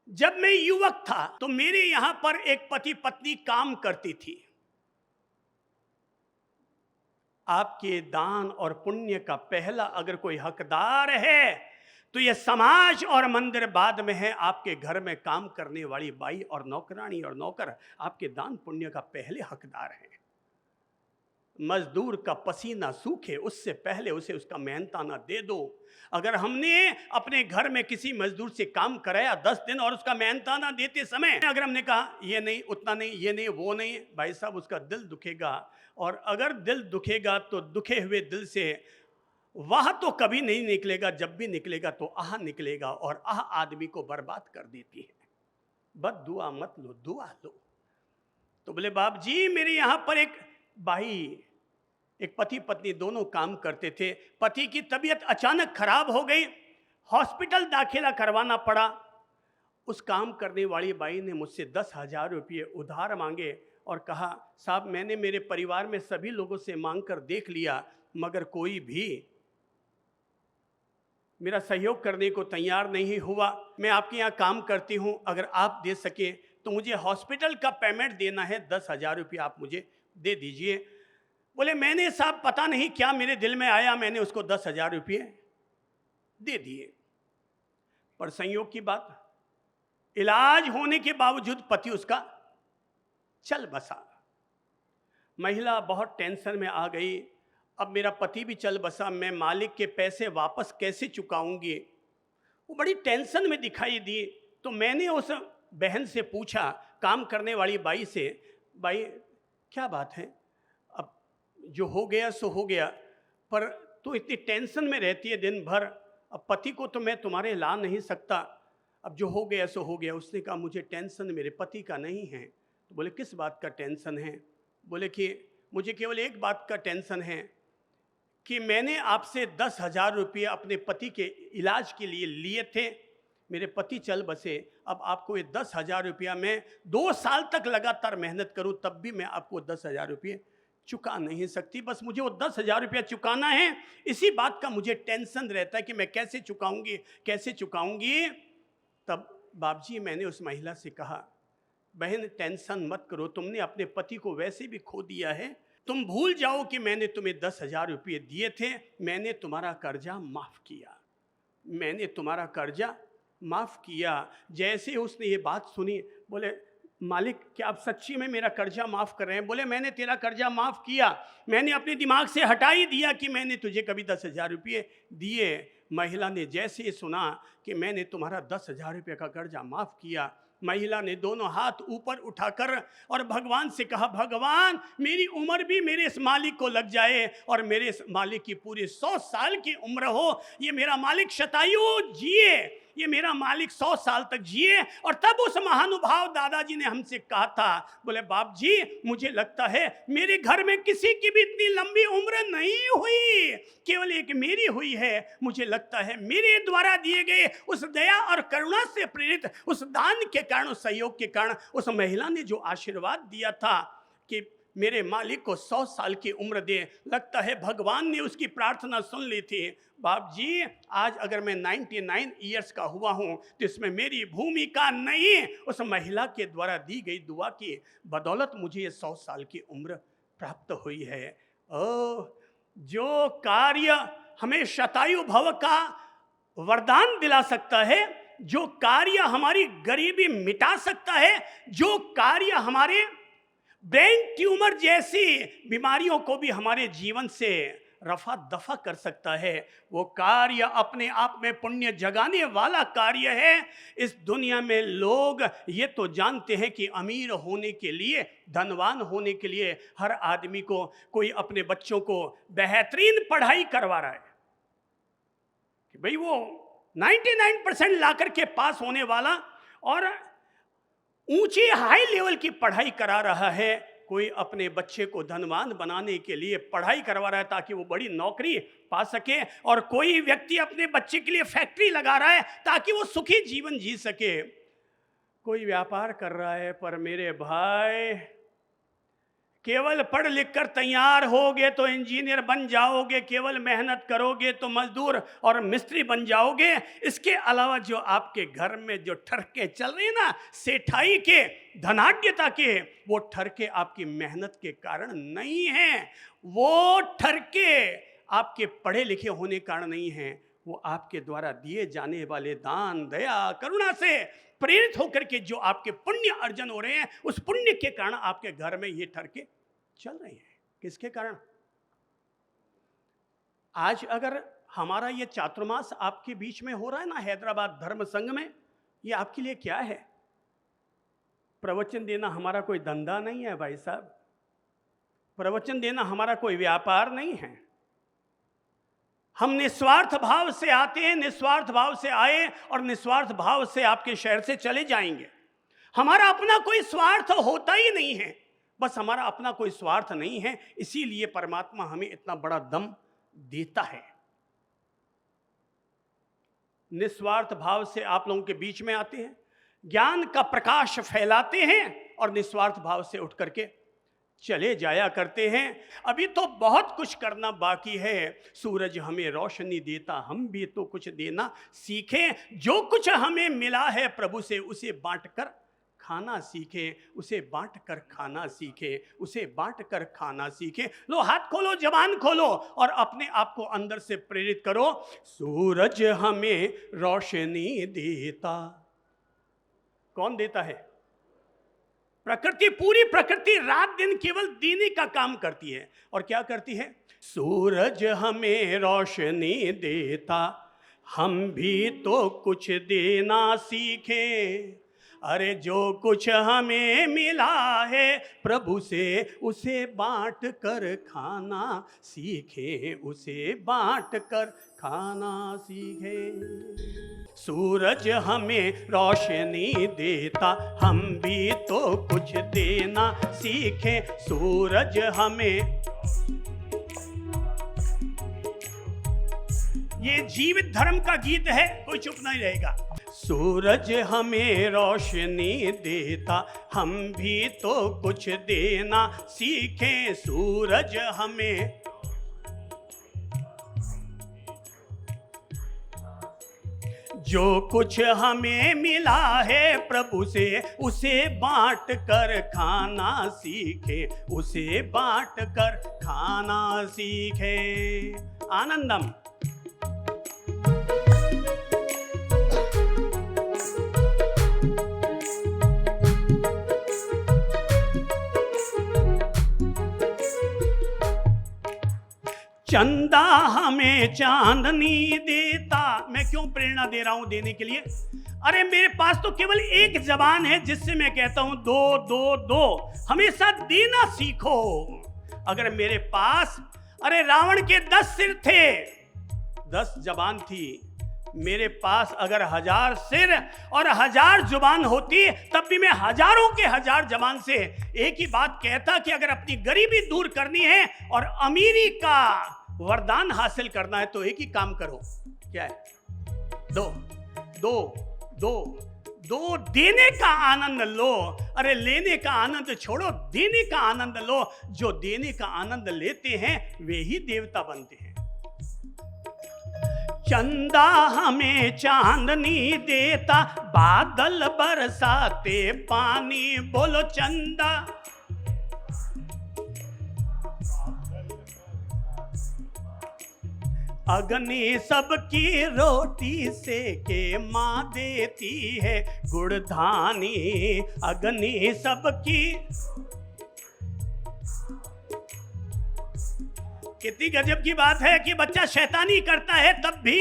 जब मैं युवक था तो मेरे यहां पर एक पति पत्नी काम करती थी, आपके दान और पुण्य का पहला अगर कोई हकदार है तो ये समाज और मंदिर बाद में है। आपके घर में काम करने वाली बाई और नौकरानी और नौकर आपके दान पुण्य का पहले हकदार है। मजदूर का पसीना सूखे उससे पहले उसे उसका मेहनताना दे दो। अगर हमने अपने घर में किसी मजदूर से काम कराया 10 दिन और उसका मेहनताना देते समय अगर हमने कहा ये नहीं उतना नहीं ये नहीं वो नहीं, भाई साहब उसका दिल दुखेगा। और अगर दिल दुखेगा तो दुखे हुए दिल से वह तो कभी नहीं निकलेगा, जब भी निकलेगा तो आह निकलेगा, और आह आदमी को बर्बाद कर देती है। बद दुआ मत लो, दुआ लो। तो बोले बाप जी मेरे यहाँ पर एक भाई, एक पति पत्नी दोनों काम करते थे, पति की तबीयत अचानक खराब हो गई, हॉस्पिटल दाखिला करवाना पड़ा। उस काम करने वाली बाई ने मुझसे 10,000 रुपये उधार मांगे और कहा साहब मैंने मेरे परिवार में सभी लोगों से मांग कर देख लिया, मगर कोई भी मेरा सहयोग करने को तैयार नहीं हुआ। मैं आपके यहाँ काम करती हूँ, अगर आप दे सके तो मुझे हॉस्पिटल का पेमेंट देना है, 10,000 रुपये आप मुझे दे दीजिए। बोले मैंने साहब पता नहीं क्या मेरे दिल में आया, मैंने उसको 10,000 रुपये दे दिए। पर संयोग की बात, इलाज होने के बावजूद पति उसका चल बसा। महिला बहुत टेंशन में आ गई, अब मेरा पति भी चल बसा, मैं मालिक के पैसे वापस कैसे चुकाऊंगी? वो बड़ी टेंशन में दिखाई दी। तो मैंने उस बहन से पूछा, काम करने वाली बाई से, बाई क्या बात है, अब जो हो गया सो हो गया, पर तू इतनी टेंशन में रहती है दिन भर, अब पति को तो मैं तुम्हारे ला नहीं सकता, अब जो हो गया सो हो गया। उसने कहा मुझे टेंशन मेरे पति का नहीं है। तो बोले किस बात का टेंशन है? बोले कि मुझे केवल एक बात का टेंशन है कि मैंने आपसे 10,000 रुपये अपने पति के इलाज के लिए लिए थे, मेरे पति चल बसे, अब आपको ये 10,000 रुपया मैं 2 साल तक लगातार मेहनत करूं तब भी मैं आपको 10,000 रुपये चुका नहीं सकती, बस मुझे वो 10,000 रुपया चुकाना है। इसी बात का मुझे टेंशन रहता है कि मैं कैसे चुकाऊंगी। तब बाबूजी मैंने उस महिला से कहा, बहन टेंशन मत करो, तुमने अपने पति को वैसे भी खो दिया है, तुम भूल जाओ कि मैंने तुम्हें 10,000 रुपये दिए थे, मैंने तुम्हारा कर्जा माफ़ किया। जैसे ही उसने ये बात सुनी, बोले मालिक क्या आप सच्ची में मेरा कर्जा माफ़ कर रहे हैं? बोले मैंने तेरा कर्जा माफ़ किया, मैंने अपने दिमाग से हटा ही दिया कि मैंने तुझे कभी 10,000 रुपये दिए। महिला ने जैसे ही सुना कि मैंने तुम्हारा 10,000 रुपये का कर्जा माफ़ किया, महिला ने दोनों हाथ ऊपर उठाकर और भगवान से कहा, भगवान मेरी उम्र भी मेरे इस मालिक को लग जाए और मेरे इस मालिक की पूरी 100 साल की उम्र हो, ये मेरा मालिक शतायु जिए, ये मेरा मालिक 100 साल तक जिए। और तब उस महानुभाव दादाजी ने हमसे कहा था, बोले बाप जी मुझे लगता है मेरे घर में किसी की भी इतनी लंबी उम्र नहीं हुई, केवल एक मेरी हुई है। मुझे लगता है मेरे द्वारा दिए गए उस दया और करुणा से प्रेरित उस दान के कारण, उस सहयोग के कारण उस महिला ने जो आशीर्वाद दिया था कि मेरे मालिक को 100 साल की उम्र दे, लगता है भगवान ने उसकी प्रार्थना सुन ली थी। बाप जी आज अगर मैं 99 ईयर्स का हुआ हूँ तो इसमें मेरी भूमिका नहीं, उस महिला के द्वारा दी गई दुआ की बदौलत मुझे ये 100 साल की उम्र प्राप्त हुई है। जो कार्य हमें शतायु भव का वरदान दिला सकता है, जो कार्य हमारी गरीबी मिटा सकता है, जो कार्य हमारे ब्रेन ट्यूमर जैसी बीमारियों को भी हमारे जीवन से रफा दफा कर सकता है, वो कार्य अपने आप में पुण्य जगाने वाला कार्य है। इस दुनिया में लोग ये तो जानते हैं कि अमीर होने के लिए, धनवान होने के लिए हर आदमी को कोई अपने बच्चों को बेहतरीन पढ़ाई करवा रहा है कि भाई वो 99% ला करके पास होने वाला और ऊंची हाई लेवल की पढ़ाई करा रहा है। कोई अपने बच्चे को धनवान बनाने के लिए पढ़ाई करवा रहा है ताकि वो बड़ी नौकरी पा सके, और कोई व्यक्ति अपने बच्चे के लिए फैक्ट्री लगा रहा है ताकि वो सुखी जीवन जी सके। कोई व्यापार कर रहा है, पर मेरे भाई केवल पढ़ लिख कर तैयार होगे तो इंजीनियर बन जाओगे, केवल मेहनत करोगे तो मजदूर और मिस्त्री बन जाओगे। इसके अलावा जो आपके घर में जो ठरके चल रहे हैं ना, सेठाई के, धनाढ्यता के, वो ठरके आपकी मेहनत के कारण नहीं हैं, वो ठरके आपके पढ़े लिखे होने कारण नहीं हैं, वो आपके द्वारा दिए जाने वाले दान दया करुणा से प्रेरित होकर के जो आपके पुण्य अर्जन हो रहे हैं, उस पुण्य के कारण आपके घर में ये ठरके चल रहे हैं। किसके कारण? आज अगर हमारा ये चातुर्मास आपके बीच में हो रहा है ना, हैदराबाद धर्म संघ में, ये आपके लिए क्या है? प्रवचन देना हमारा कोई धंधा नहीं है भाई साहब, प्रवचन देना हमारा कोई व्यापार नहीं है। हम निस्वार्थ भाव से आते हैं, निस्वार्थ भाव से आए और निस्वार्थ भाव से आपके शहर से चले जाएंगे। हमारा अपना कोई स्वार्थ होता ही नहीं है, बस हमारा अपना कोई स्वार्थ नहीं है, इसीलिए परमात्मा हमें इतना बड़ा दम देता है। निस्वार्थ भाव से आप लोगों के बीच में आते हैं, ज्ञान का प्रकाश फैलाते हैं और निस्वार्थ भाव से उठ करके चले जाया करते हैं। अभी तो बहुत कुछ करना बाकी है। सूरज हमें रोशनी देता, हम भी तो कुछ देना सीखें। जो कुछ हमें मिला है प्रभु से, उसे बांटकर खाना सीखे, उसे बांटकर खाना सीखे, उसे बांटकर खाना सीखे। लो हाथ खोलो, जबान खोलो और अपने आप को अंदर से प्रेरित करो। सूरज हमें रोशनी देता, कौन देता है? प्रकृति, पूरी प्रकृति रात दिन केवल देने का काम करती है। और क्या करती है? सूरज हमें रोशनी देता, हम भी तो कुछ देना सीखें। अरे जो कुछ हमें मिला है प्रभु से, उसे बांट कर खाना सीखे, उसे बांट कर खाना सीखे। सूरज हमें रोशनी देता, हम भी तो कुछ देना सीखें। सूरज हमें ये जीवित धर्म का गीत है, कोई चुप नहीं रहेगा। सूरज हमें रोशनी देता, हम भी तो कुछ देना सीखें। सूरज हमें, जो कुछ हमें मिला है प्रभु से, उसे बांट कर खाना सीखे, उसे बांट कर खाना सीखे। आनंदम। चंदा हमें चांदनी देता। मैं क्यों प्रेरणा दे रहा हूं देने के लिए? अरे मेरे पास तो केवल एक जबान है जिससे मैं कहता हूं दो दो दो। हमेशा देना सीखो। अगर मेरे पास, अरे रावण के 10 सिर थे, 10 जबान थी। मेरे पास अगर 1000 सिर और 1000 जुबान होती, तब भी मैं हजारों के 1000 जबान से एक ही बात कहता कि अगर अपनी गरीबी दूर करनी है और अमीरी का वरदान हासिल करना है तो एक ही काम करो। क्या है? दो दो दो दो। देने का आनंद लो। अरे लेने का आनंद छोड़ो, देने का आनंद लो। जो देने का आनंद लेते हैं वे ही देवता बनते हैं। चंदा हमें चांदनी देता, बादल बरसाते पानी। बोलो चंदा। अग्नि सबकी रोटी से के माँ देती है गुड़धानी। अग्नि सबकी, कितनी गजब की बात है कि बच्चा शैतानी करता है तब भी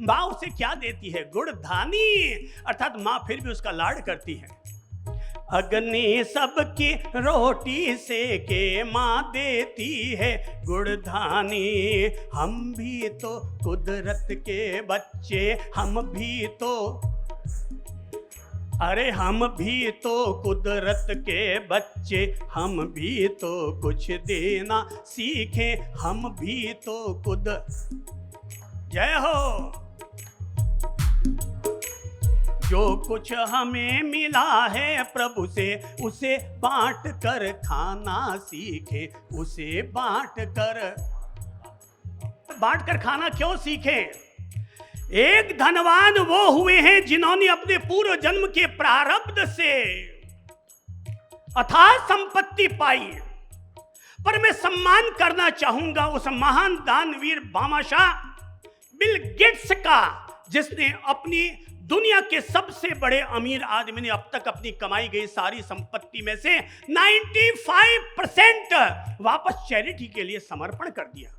माँ उसे क्या देती है? गुड़धानी। अर्थात माँ फिर भी उसका लाड करती है। अग्नि सबकी रोटी से के माँ देती है गुड़धानी। हम भी तो कुदरत के बच्चे, हम भी तो, अरे हम भी तो कुदरत के बच्चे, हम भी तो कुछ देना सीखें, हम भी तो जय हो। जो कुछ हमें मिला है प्रभु से, उसे बांट कर खाना सीखे, उसे बांट कर खाना क्यों सीखे? एक धनवान वो हुए हैं जिन्होंने अपने पूर्व जन्म के प्रारब्ध से अथाह संपत्ति पाई। पर मैं सम्मान करना चाहूंगा उस महान दानवीर बादशाह बिल गेट्स का, जिसने अपनी दुनिया के सबसे बड़े अमीर आदमी ने अब तक अपनी कमाई गई सारी संपत्ति में से 95% वापस चैरिटी के लिए समर्पण कर दिया।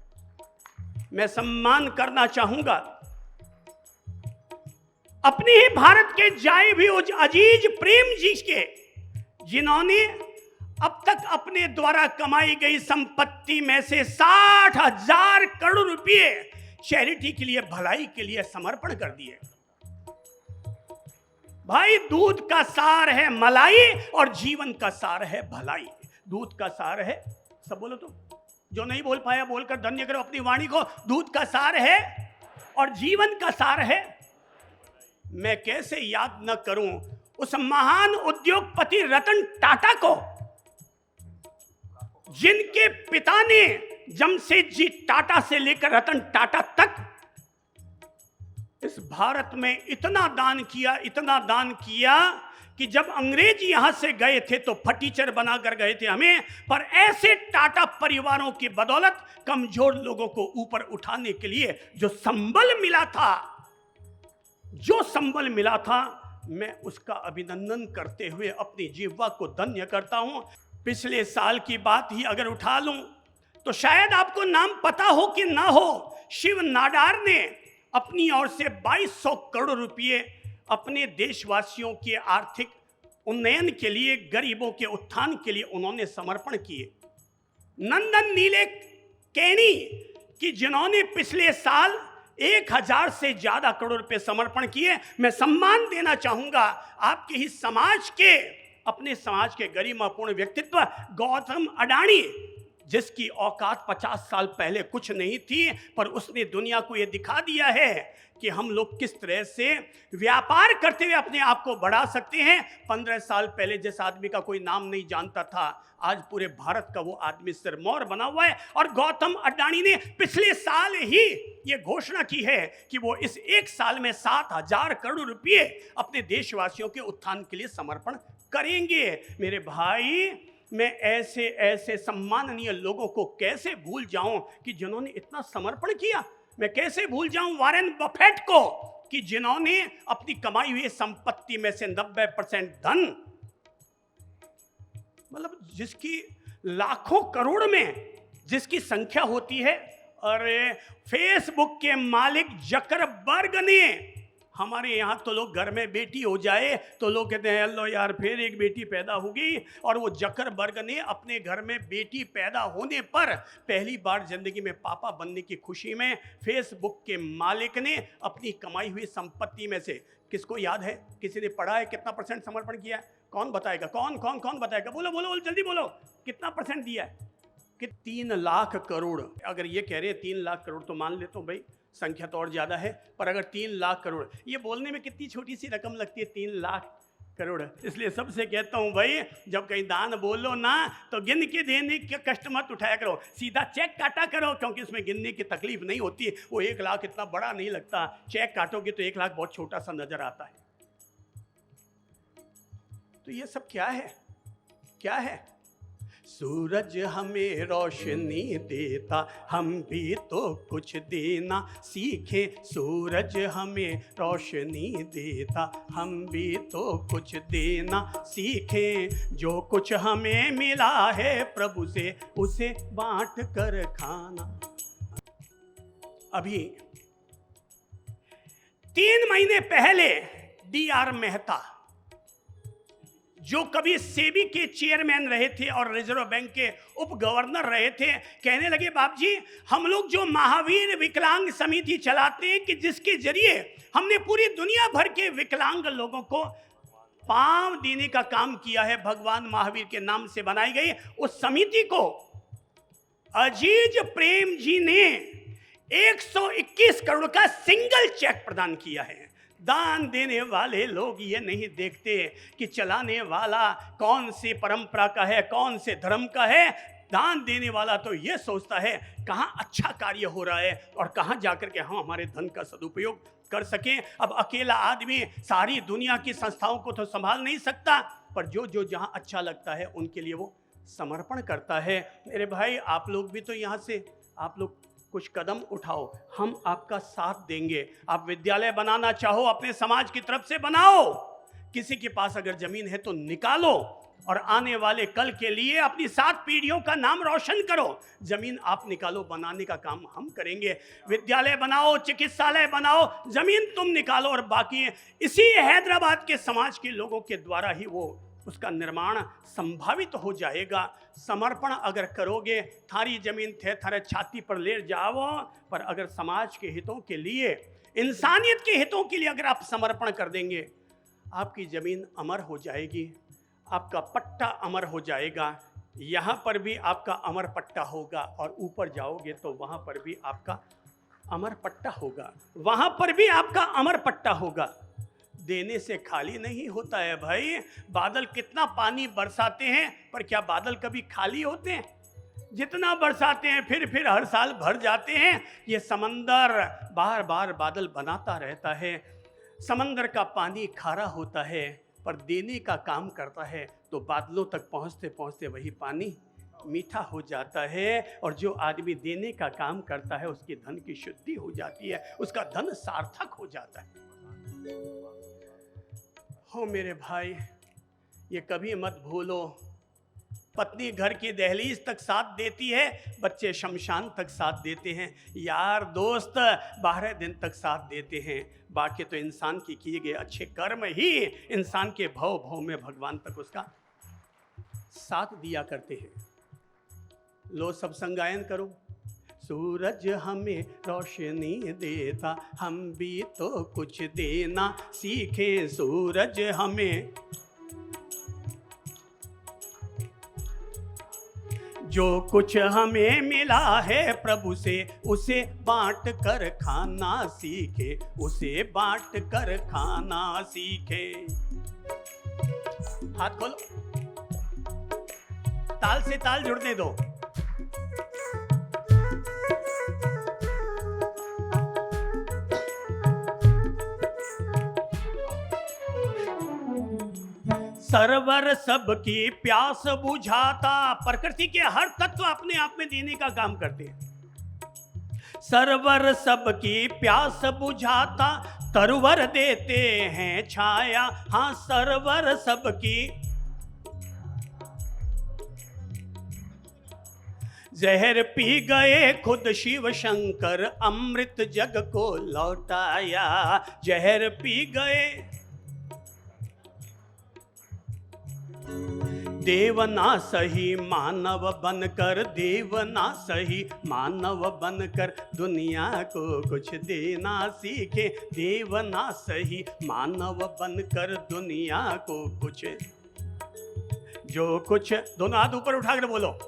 मैं सम्मान करना चाहूंगा अपने ही भारत के जाए भी उस अजीज प्रेम जी के, जिन्होंने अब तक अपने द्वारा कमाई गई संपत्ति में से 60,000 करोड़ रुपए चैरिटी के लिए, भलाई के लिए समर्पण कर दिए। भाई दूध का सार है मलाई और जीवन का सार है भलाई। दूध का सार है, सब बोलो तो, जो नहीं बोल पाया बोलकर धन्य करो अपनी वाणी को। दूध का सार है और जीवन का सार है। मैं कैसे याद न करूं उस महान उद्योगपति रतन टाटा को, जिनके पिता ने जमशेदजी टाटा से लेकर रतन टाटा तक इस भारत में इतना दान किया कि जब अंग्रेज यहां से गए थे तो फटीचर बनाकर गए थे हमें, पर ऐसे टाटा परिवारों की बदौलत कमजोर लोगों को ऊपर उठाने के लिए जो संबल मिला था, मैं उसका अभिनंदन करते हुए अपनी जिह्वा को धन्य करता हूं। पिछले साल की बात ही अगर उठा लूं तो शायद आपको नाम पता हो कि ना हो, शिव नाडार ने अपनी ओर से 2200 करोड़ रुपए अपने देशवासियों के आर्थिक उन्नयन के लिए, गरीबों के उत्थान के लिए उन्होंने समर्पण किए। नंदन नीले केनी कि जिन्होंने पिछले साल 1000 से ज्यादा करोड़ रुपए समर्पण किए। मैं सम्मान देना चाहूंगा आपके ही समाज के, अपने समाज के गरिमापूर्ण व्यक्तित्व गौतम अडानी, जिसकी औकात 50 साल पहले कुछ नहीं थी, पर उसने दुनिया को यह दिखा दिया है कि हम लोग किस तरह से व्यापार करते हुए अपने आप को बढ़ा सकते हैं। 15 साल पहले जिस आदमी का कोई नाम नहीं जानता था, आज पूरे भारत का वो आदमी सिरमौर बना हुआ है। और गौतम अडानी ने पिछले साल ही ये घोषणा की है कि वो इस एक साल में 7,000 करोड़ रुपए अपने देशवासियों के उत्थान के लिए समर्पण करेंगे। मेरे भाई, मैं ऐसे ऐसे सम्माननीय लोगों को कैसे भूल जाऊं कि जिन्होंने इतना समर्पण किया। मैं कैसे भूल जाऊं वॉरेन बफेट को कि जिन्होंने अपनी कमाई हुई संपत्ति में से 90% धन, मतलब जिसकी लाखों करोड़ में जिसकी संख्या होती है। और फेसबुक के मालिक जकरबर्ग ने, हमारे यहाँ तो लोग घर में बेटी हो जाए तो लोग कहते हैं अल्लो यार फिर एक बेटी पैदा हो गई। और वो जकरबर्ग ने अपने घर में बेटी पैदा होने पर पहली बार जिंदगी में पापा बनने की खुशी में फेसबुक के मालिक ने अपनी कमाई हुई संपत्ति में से, किसको याद है, किसी ने पढ़ा है कितना % समर्पण किया है? कौन बताएगा? कौन बताएगा? बोलो बोलो बोलो, जल्दी बोलो, कितना % दिया है? कि 3 लाख करोड़। अगर ये कह रहे हैं 3 लाख करोड़ तो मान लेता हूँ भाई, संख्या तो और ज़्यादा है, पर अगर 3 लाख करोड़, ये बोलने में कितनी छोटी सी रकम लगती है 3 लाख करोड़। इसलिए सबसे कहता हूँ भाई, जब कहीं दान बोलो ना तो गिन के देने के कष्ट मत उठाया करो, सीधा चेक काटा करो, क्योंकि उसमें गिनने की तकलीफ नहीं होती। वो 1 लाख इतना बड़ा नहीं लगता, चेक काटोगे तो 1 लाख बहुत छोटा सा नजर आता है। तो ये सब क्या है? क्या है? सूरज हमें रोशनी देता, हम भी तो कुछ देना सीखें। सूरज हमें रोशनी देता, हम भी तो कुछ देना सीखें। जो कुछ हमें मिला है प्रभु से, उसे बांट कर खाना। अभी 3 महीने पहले DR मेहता, जो कभी सेबी के चेयरमैन रहे थे और रिजर्व बैंक के उप गवर्नर रहे थे, कहने लगे बाप जी, हम लोग जो महावीर विकलांग समिति चलाते हैं कि जिसके जरिए हमने पूरी दुनिया भर के विकलांग लोगों को पांव देने का काम किया है, भगवान महावीर के नाम से बनाई गई उस समिति को अजीज प्रेम जी ने 121 करोड़ का सिंगल चेक प्रदान किया है। दान देने वाले लोग ये नहीं देखते कि चलाने वाला कौन सी परंपरा का है, कौन से धर्म का है। दान देने वाला तो ये सोचता है कहाँ अच्छा कार्य हो रहा है और कहाँ जाकर के हम हमारे धन का सदुपयोग कर सकें। अब अकेला आदमी सारी दुनिया की संस्थाओं को तो संभाल नहीं सकता, पर जो जो जहाँ अच्छा लगता है उनके लिए वो समर्पण करता है। मेरे भाई, आप लोग भी तो यहाँ से आप लोग कुछ कदम उठाओ, हम आपका साथ देंगे। आप विद्यालय बनाना चाहो अपने समाज की तरफ से बनाओ, किसी के पास अगर जमीन है तो निकालो और आने वाले कल के लिए अपनी 7 पीढ़ियों का नाम रोशन करो। जमीन आप निकालो, बनाने का काम हम करेंगे। विद्यालय बनाओ, चिकित्सालय बनाओ, जमीन तुम निकालो और बाकी इसी हैदराबाद के समाज के लोगों के द्वारा ही वो उसका निर्माण संभावित हो जाएगा। समर्पण अगर करोगे, थारी जमीन थे थारे छाती पर ले जाओ, पर अगर समाज के हितों के लिए, इंसानियत के हितों के लिए अगर आप समर्पण कर देंगे, आपकी जमीन अमर हो जाएगी, आपका पट्टा अमर हो जाएगा। यहाँ पर भी आपका अमर पट्टा होगा और ऊपर जाओगे तो वहाँ पर भी आपका अमर पट्टा होगा, वहाँ पर भी आपका अमर पट्टा होगा। देने से खाली नहीं होता है भाई। बादल कितना पानी बरसाते हैं, पर क्या बादल कभी खाली होते हैं? जितना बरसाते हैं फिर हर साल भर जाते हैं। ये समंदर बार बार बादल बनाता रहता है। समंदर का पानी खारा होता है, पर देने का काम करता है तो बादलों तक पहुँचते पहुँचते वही पानी मीठा हो जाता है। और जो आदमी देने का काम करता है उसकी धन की शुद्धि हो जाती है, उसका धन सार्थक हो जाता है। हो मेरे भाई, ये कभी मत भूलो, पत्नी घर की दहलीज तक साथ देती है, बच्चे शमशान तक साथ देते हैं, यार दोस्त 12 दिन तक साथ देते हैं। बाकी तो इंसान की किए गए अच्छे कर्म ही इंसान के भव भव में भगवान तक उसका साथ दिया करते हैं। लो सब संगायन करो। सूरज हमें रोशनी देता, हम भी तो कुछ देना सीखें। सूरज हमें, जो कुछ हमें मिला है प्रभु से उसे बांट कर खाना सीखे, उसे बांट कर खाना सीखे। हाथ खोलो, ताल से ताल जुड़ने दो। सरवर सबकी प्यास बुझाता, प्रकृति के हर तत्व अपने आप में देने का काम करते हैं। सरवर सबकी प्यास बुझाता, तरवर देते हैं छाया। हाँ, सरवर सबकी। जहर पी गए खुद शिव शंकर, अमृत जग को लौटाया। जहर पी गए, देवना सही मानव बनकर, देवना सही मानव बनकर दुनिया को कुछ देना सीखे। देवना सही मानव बनकर दुनिया को कुछ, जो कुछ, दोनों हाथ ऊपर उठाकर बोलो,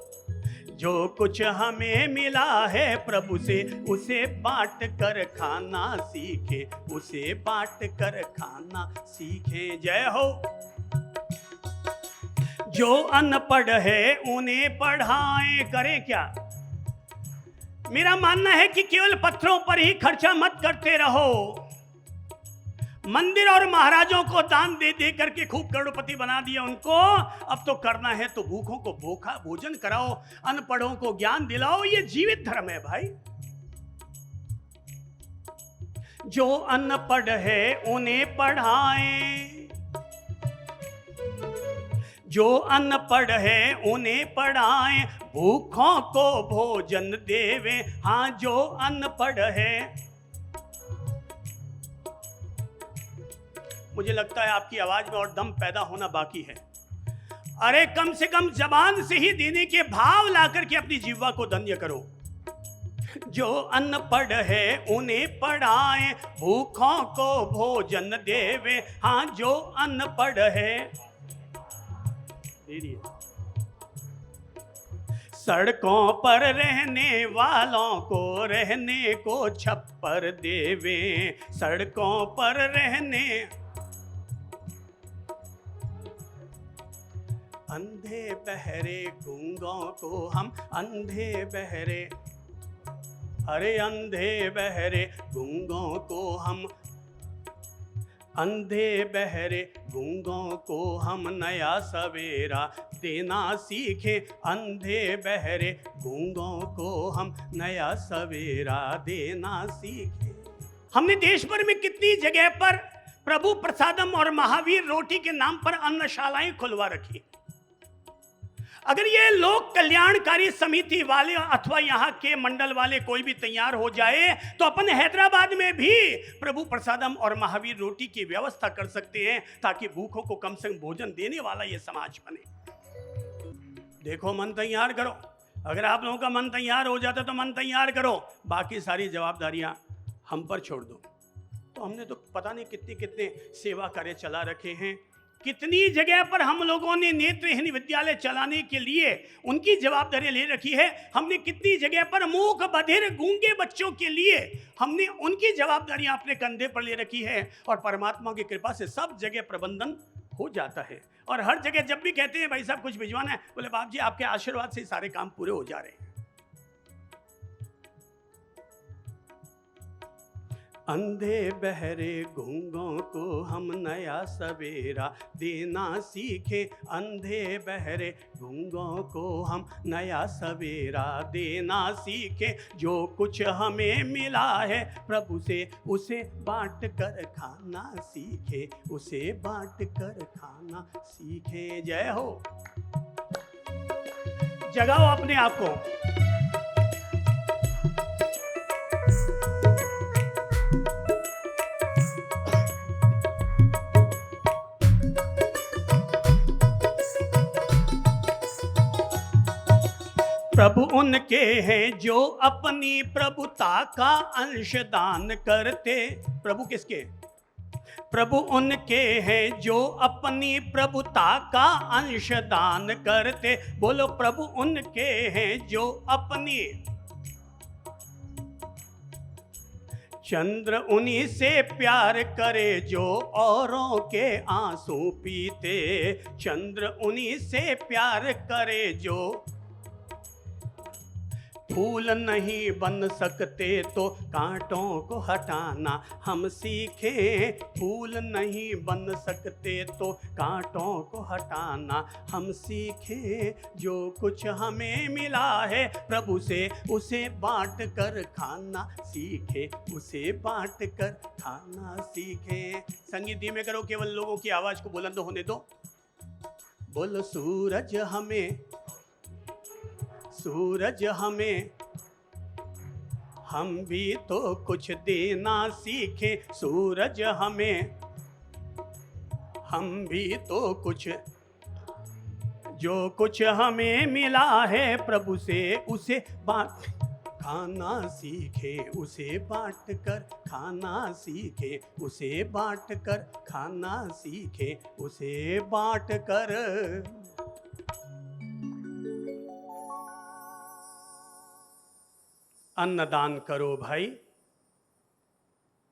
जो कुछ हमें मिला है प्रभु से उसे बांट कर खाना सीखे, उसे बांट कर खाना सीखे। जय हो। जो अनपढ़ है उन्हें पढ़ाएं, करें क्या? मेरा मानना है कि केवल पत्थरों पर ही खर्चा मत करते रहो। मंदिर और महाराजों को दान दे दे करके खूब करोड़पति बना दिया उनको। अब तो करना है तो भूखों को भोजन कराओ, अनपढ़ों को ज्ञान दिलाओ। ये जीवित धर्म है भाई। जो अनपढ़ है उन्हें पढ़ाएं, जो अनपढ़ है उन्हें पढ़ाएं, भूखों को भोजन देवे। हाँ, जो अनपढ़ है। मुझे लगता है आपकी आवाज में और दम पैदा होना बाकी है। अरे कम से कम जबान से ही देने के भाव लाकर के अपनी जीवा को धन्य करो। जो अनपढ़ है उन्हें पढ़ाएं, भूखों को भोजन देवे। हाँ, जो अनपढ़ है। सड़कों पर रहने वालों को रहने को छप्पर देवे। सड़कों पर रहने, अंधे बहरे गूंगों को हम, अंधे बहरे, अरे अंधे बहरे गूंगों को हम, अंधे बहरे गूंगों को हम नया सवेरा देना सीखे। अंधे बहरे गूंगों को हम नया सवेरा देना सीखे। हमने देश भर में कितनी जगह पर प्रभु प्रसादम और महावीर रोटी के नाम पर अन्नशालाएं खुलवा रखी। अगर ये लोक कल्याणकारी समिति वाले अथवा यहाँ के मंडल वाले कोई भी तैयार हो जाए तो अपन हैदराबाद में भी प्रभु प्रसादम और महावीर रोटी की व्यवस्था कर सकते हैं, ताकि भूखों को कम से कम भोजन देने वाला ये समाज बने। देखो, मन तैयार करो। अगर आप लोगों का मन तैयार हो जाता तो मन तैयार करो, बाकी सारी जवाबदारियां हम पर छोड़ दो। तो हमने तो पता नहीं कितने कितने सेवा कार्य चला रखे हैं। कितनी जगह पर हम लोगों ने नेत्रहीन विद्यालय चलाने के लिए उनकी जवाबदारी ले रखी है। हमने कितनी जगह पर मूक बधिर गूंगे बच्चों के लिए हमने उनकी जवाबदारियां अपने कंधे पर ले रखी है। और परमात्मा की कृपा से सब जगह प्रबंधन हो जाता है। और हर जगह जब भी कहते हैं भाई साहब कुछ भिजवाना है, बोले बाप जी आपके आशीर्वाद से सारे काम पूरे हो जा रहे हैं। अंधे बहरे गूंगों को हम नया सवेरा देना सीखे। अंधे बहरे गूंगों को हम नया सवेरा देना सीखे। जो कुछ हमें मिला है प्रभु से उसे बांट कर खाना सीखे, उसे बांट कर खाना सीखे। जय हो। जगाओ अपने आप को। प्रभु उनके हैं जो अपनी प्रभुता का अंश दान करते। प्रभु किसके? प्रभु उनके हैं जो अपनी प्रभुता का अंश दान करते। बोलो प्रभु उनके हैं जो अपनी। चंद्र उन्हीं से प्यार करे जो औरों के आंसू पीते। चंद्र उन्हीं से प्यार करे जो फूल नहीं बन सकते तो कांटों को हटाना हम सीखें। फूल नहीं बन सकते तो कांटों को हटाना हम सीखें। जो कुछ हमें मिला है प्रभु से उसे बांट कर खाना सीखे। उसे बांट कर खाना सीखें। संगीत धीमे करो, केवल लोगों की आवाज को बुलंद होने दो। बोलो सूरज हमें, सूरज हमें, हम भी तो कुछ देना सीखे। सूरज हमें, हम भी तो कुछ, जो कुछ हमें मिला है प्रभु से उसे बांट खाना सीखे। उसे बांट कर खाना सीखे। उसे बांट कर खाना सीखे। उसे बांट कर। अन्नदान करो भाई,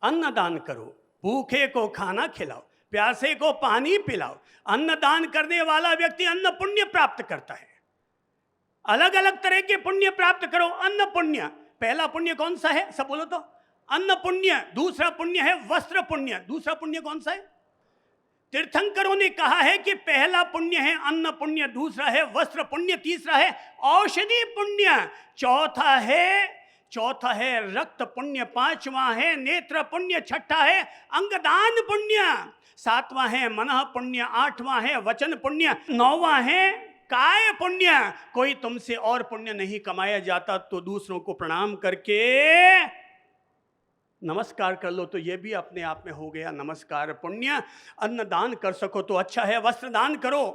अन्नदान करो। भूखे को खाना खिलाओ, प्यासे को पानी पिलाओ। अन्नदान करने वाला व्यक्ति अन्न पुण्य प्राप्त करता है। अलग अलग तरह के पुण्य प्राप्त करो। अन्न पुण्य, पहला पुण्य कौन सा है? सब बोलो तो। अन्न पुण्य। दूसरा पुण्य है वस्त्र पुण्य। दूसरा पुण्य कौन सा है? तीर्थंकरों ने कहा है कि पहला पुण्य है अन्न पुण्य, दूसरा है वस्त्र पुण्य, तीसरा है औषधि पुण्य, चौथा है रक्त पुण्य, पांचवा है नेत्र पुण्य, छठा है अंगदान पुण्य, सातवां है मनः पुण्य, आठवां है वचन पुण्य, नौवां है काय पुण्य। कोई तुमसे और पुण्य नहीं कमाया जाता तो दूसरों को प्रणाम करके नमस्कार कर लो, तो ये भी अपने आप में हो गया नमस्कार पुण्य। अन्न दान कर सको तो अच्छा है। वस्त्र दान करो,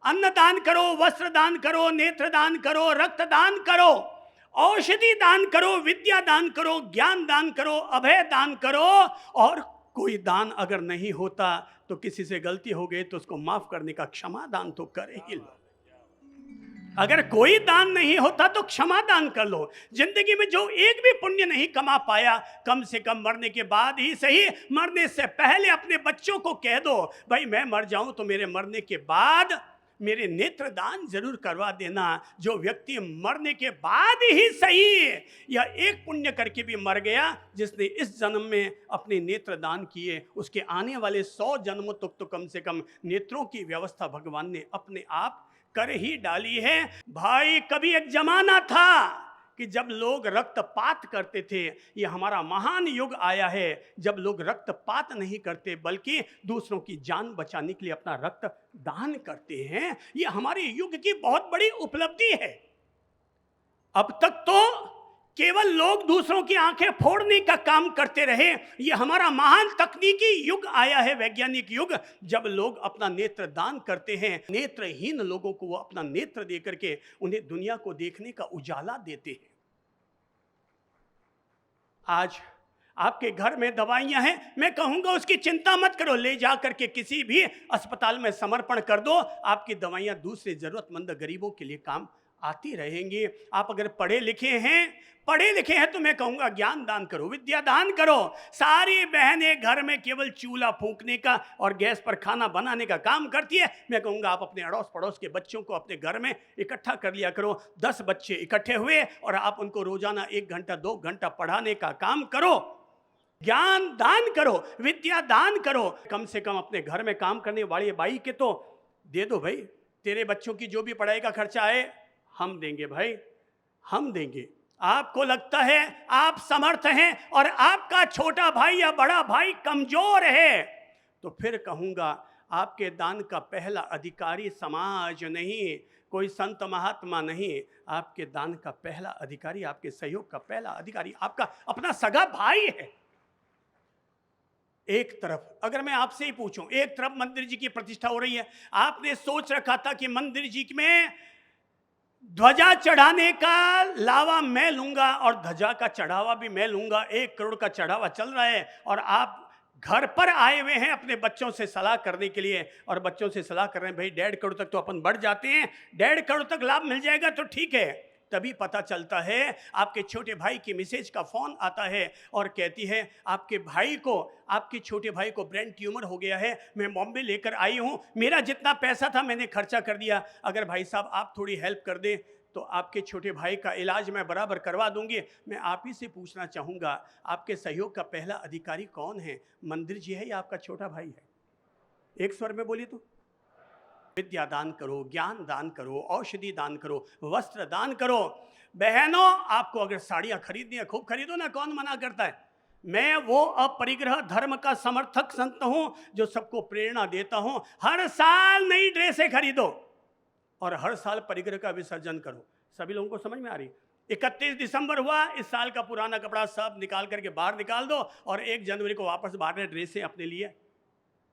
अन्न दान करो, वस्त्र दान करो, नेत्र दान करो, रक्त दान करो, औषधि दान करो, विद्या दान करो, ज्ञान दान करो, अभय दान करो। और कोई दान अगर नहीं होता तो किसी से गलती हो गई तो उसको माफ करने का क्षमा दान तो कर ही लो। अगर कोई दान नहीं होता तो क्षमा दान कर लो। जिंदगी में जो एक भी पुण्य नहीं कमा पाया, कम से कम मरने के बाद ही सही, मरने से पहले अपने बच्चों को कह दो, भाई मैं मर जाऊं तो मेरे मरने के बाद मेरे नेत्र दान जरूर करवा देना। जो व्यक्ति मरने के बाद ही सही या एक पुण्य करके भी मर गया, जिसने इस जन्म में अपने नेत्र दान किए, उसके आने वाले 100 जन्मों तक तो कम से कम नेत्रों की व्यवस्था भगवान ने अपने आप कर ही डाली है। भाई कभी एक जमाना था कि जब लोग रक्तपात करते थे। ये हमारा महान युग आया है जब लोग रक्तपात नहीं करते बल्कि दूसरों की जान बचाने के लिए अपना रक्त दान करते हैं। ये हमारे युग की बहुत बड़ी उपलब्धि है। अब तक तो केवल लोग दूसरों की आंखें फोड़ने का काम करते रहे। ये हमारा महान तकनीकी युग आया है, वैज्ञानिक युग, जब लोग अपना नेत्र दान करते हैं। नेत्रहीन लोगों को वो अपना नेत्र दे करके उन्हें दुनिया को देखने का उजाला देते हैं। आज आपके घर में दवाइयां हैं, मैं कहूंगा उसकी चिंता मत करो, ले जा करके किसी भी अस्पताल में समर्पण कर दो। आपकी दवाइयां दूसरे जरूरतमंद गरीबों के लिए काम आती रहेंगी। आप अगर पढ़े लिखे हैं तो मैं कहूंगा ज्ञान दान करो, विद्या दान करो। सारी बहनें घर में केवल चूल्हा फूंकने का और गैस पर खाना बनाने का काम करती है। मैं कहूंगा आप अपने अड़ोस पड़ोस के बच्चों को अपने घर में इकट्ठा कर लिया करो। 10 बच्चे इकट्ठे हुए और आप उनको रोजाना 1 घंटा 2 घंटा पढ़ाने का काम करो। ज्ञान दान करो, विद्या दान करो। कम से कम अपने घर में काम करने वाली बाई के तो दे दो भाई। तेरे बच्चों की जो भी पढ़ाई का खर्चा आए हम देंगे भाई, हम देंगे। आपको लगता है आप समर्थ हैं और आपका छोटा भाई या बड़ा भाई कमजोर है, तो फिर कहूंगा आपके दान का पहला अधिकारी समाज नहीं, कोई संत महात्मा नहीं। आपके दान का पहला अधिकारी, आपके सहयोग का पहला अधिकारी आपका अपना सगा भाई है। एक तरफ अगर मैं आपसे ही पूछूं, एक तरफ मंदिर जी की प्रतिष्ठा हो रही है, आपने सोच रखा था कि मंदिर जी में ध्वजा चढ़ाने का लावा मैं लूंगा और ध्वजा का चढ़ावा भी मैं लूंगा। 1 करोड़ का चढ़ावा चल रहा है और आप घर पर आए हुए हैं अपने बच्चों से सलाह करने के लिए, और बच्चों से सलाह कर रहे हैं भाई 1.5 करोड़ तक तो अपन बढ़ जाते हैं, 1.5 करोड़ तक लाभ मिल जाएगा तो ठीक है। तभी पता चलता है आपके छोटे भाई की मिसेज का फोन आता है और कहती है आपके छोटे भाई को ब्रेन ट्यूमर हो गया है, मैं बॉम्बे लेकर आई हूं, मेरा जितना पैसा था मैंने खर्चा कर दिया, अगर भाई साहब आप थोड़ी हेल्प कर दें तो आपके छोटे भाई का इलाज मैं बराबर करवा दूंगी। मैं आप ही से पूछना चाहूँगा, आपके सहयोग का पहला अधिकारी कौन है? मंदिर जी है या आपका छोटा भाई है? एक स्वर में बोलिए तो। विद्या दान करो, ज्ञान दान करो, औषधि दान करो, वस्त्र दान करो। बहनों, आपको अगर साड़ियाँ खरीदनी है खूब खरीदो ना, कौन मना करता है। मैं वो अपरिग्रह धर्म का समर्थक संत हूँ जो सबको प्रेरणा देता हूँ, हर साल नई ड्रेसें खरीदो और हर साल परिग्रह का विसर्जन करो। सभी लोगों को समझ में आ रही? 31 दिसंबर हुआ, इस साल का पुराना कपड़ा सब निकाल करके बाहर निकाल दो और 1 जनवरी को वापस 12 ड्रेसें अपने लिए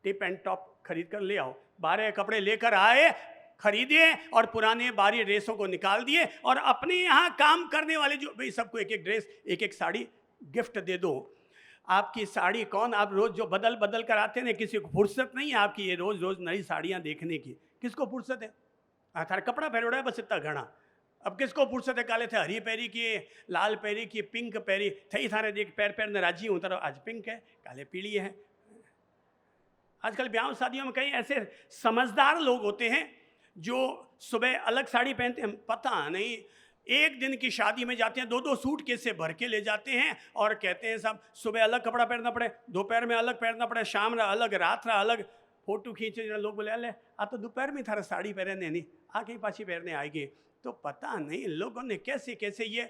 टिप एंड टॉप खरीद कर ले आओ। 12 कपड़े लेकर आए, खरीदिए और पुराने 12 ड्रेसों को निकाल दिए और अपने यहाँ काम करने वाले जो भाई सबको एक एक ड्रेस, एक एक साड़ी गिफ्ट दे दो। आपकी साड़ी कौन, आप रोज जो बदल बदल कर आते हैं, किसी को फुर्सत नहीं है आपकी ये रोज रोज नई साड़ियाँ देखने की। किसको फुर्सत है? थारा कपड़ा पहरोड़ा है बस इतना घना। अब किसको फुर्सत है काले थे हरी पैरी की, लाल पैरी की, पिंक पैरी थई थारे देख पैर पैर ने राजी हूँ तरह आज पिंक है, काले पीली है। आजकल ब्याह शादियों में कई ऐसे समझदार लोग होते हैं जो सुबह अलग साड़ी पहनते हैं, पता नहीं एक दिन की शादी में जाते हैं 2-2 सूट केस से भर के ले जाते हैं और कहते हैं साहब सुबह अलग कपड़ा पहनना पड़े, दोपहर में अलग पहनना पड़े, शाम रा अलग, रात रा अलग। फोटो खींचे लोग बोले अले आ तो दोपहर में थारा साड़ी पहने नहीं, आके पाछी पहनने आएगी। तो पता नहीं लोगों ने कैसे कैसे ये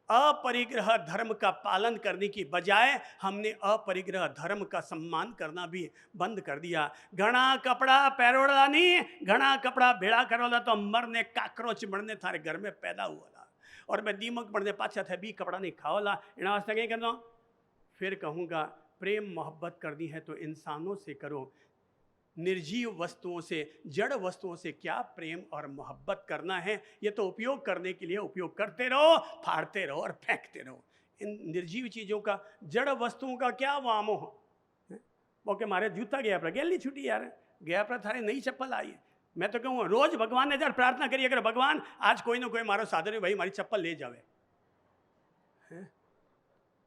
अपरिग्रह धर्म का पालन करने की बजाय हमने अपरिग्रह धर्म का सम्मान करना भी बंद कर दिया। घना कपड़ा पैरोड़ा नहीं, घना कपड़ा भेड़ा करोला तो मरने काकरोच बढ़ने थारे घर में पैदा हुआ और मैं दीमक बढ़ने पाछा थे भी कपड़ा नहीं खाओला। इन वास्ते कहीं करना फिर कहूँगा प्रेम मोहब्बत करनी है तो इंसानों से करो, निर्जीव वस्तुओं से, जड़ वस्तुओं से क्या प्रेम और मोहब्बत करना है। ये तो उपयोग करने के लिए उपयोग करते रहो, फाड़ते रहो और फेंकते रहो। इन निर्जीव चीज़ों का, जड़ वस्तुओं का क्या वामोह। वो के मारे जूता गया पर गेल नहीं छुट्टी यार, गया पर थारे नई चप्पल आई है। मैं तो कहूँ रोज भगवान ने जरा प्रार्थना करिए अगर भगवान आज कोई ना कोई मारो साधन भाई हमारी चप्पल ले जावे।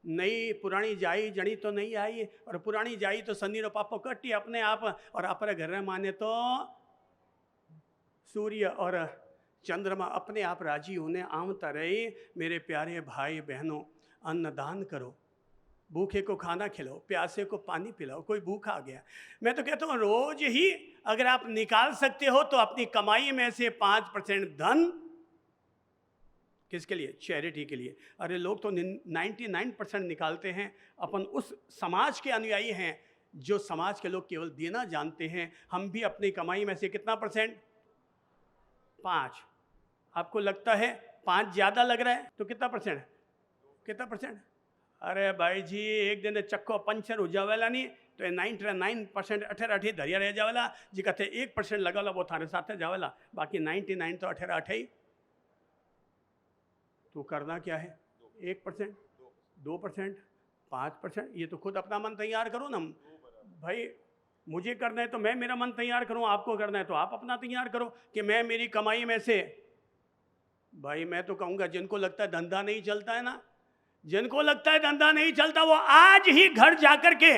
नई पुरानी जाई जड़ी तो नहीं आई, और पुरानी जाई तो सन्नी रो पापो कटी अपने आप, और अपने घर में माने तो सूर्य और चंद्रमा अपने आप राजी होने आवता रहे। मेरे प्यारे भाई बहनों, अन्नदान करो, भूखे को खाना खिलाओ, प्यासे को पानी पिलाओ। कोई भूखा आ गया, मैं तो कहता हूँ रोज ही अगर आप निकाल सकते हो तो अपनी कमाई में से 5% धन किसके लिए? चैरिटी के लिए। अरे लोग तो 99% निकालते हैं। अपन उस समाज के अनुयायी हैं जो समाज के लोग केवल देना जानते हैं। हम भी अपनी कमाई में से कितना %? 5। आपको लगता है 5 ज़्यादा लग रहा है तो कितना %? कितना %? अरे भाई जी एक दिन चक्को पंचर हो जावेला नहीं तो 99% 18 धरिया रह जावेला। जी कहते 1% लगाला वो थारे साथ जावेला, बाकी 99 तो 18 तो करना क्या है? 1%, 2%, 5%। ये तो खुद अपना मन तैयार करो ना भाई। मुझे करना है तो मैं मेरा मन तैयार करूं, आपको करना है तो आप अपना तैयार करो कि मैं मेरी कमाई में से। भाई मैं तो कहूँगा जिनको लगता है धंधा नहीं चलता है ना, जिनको लगता है धंधा नहीं चलता वो आज ही घर जाकर के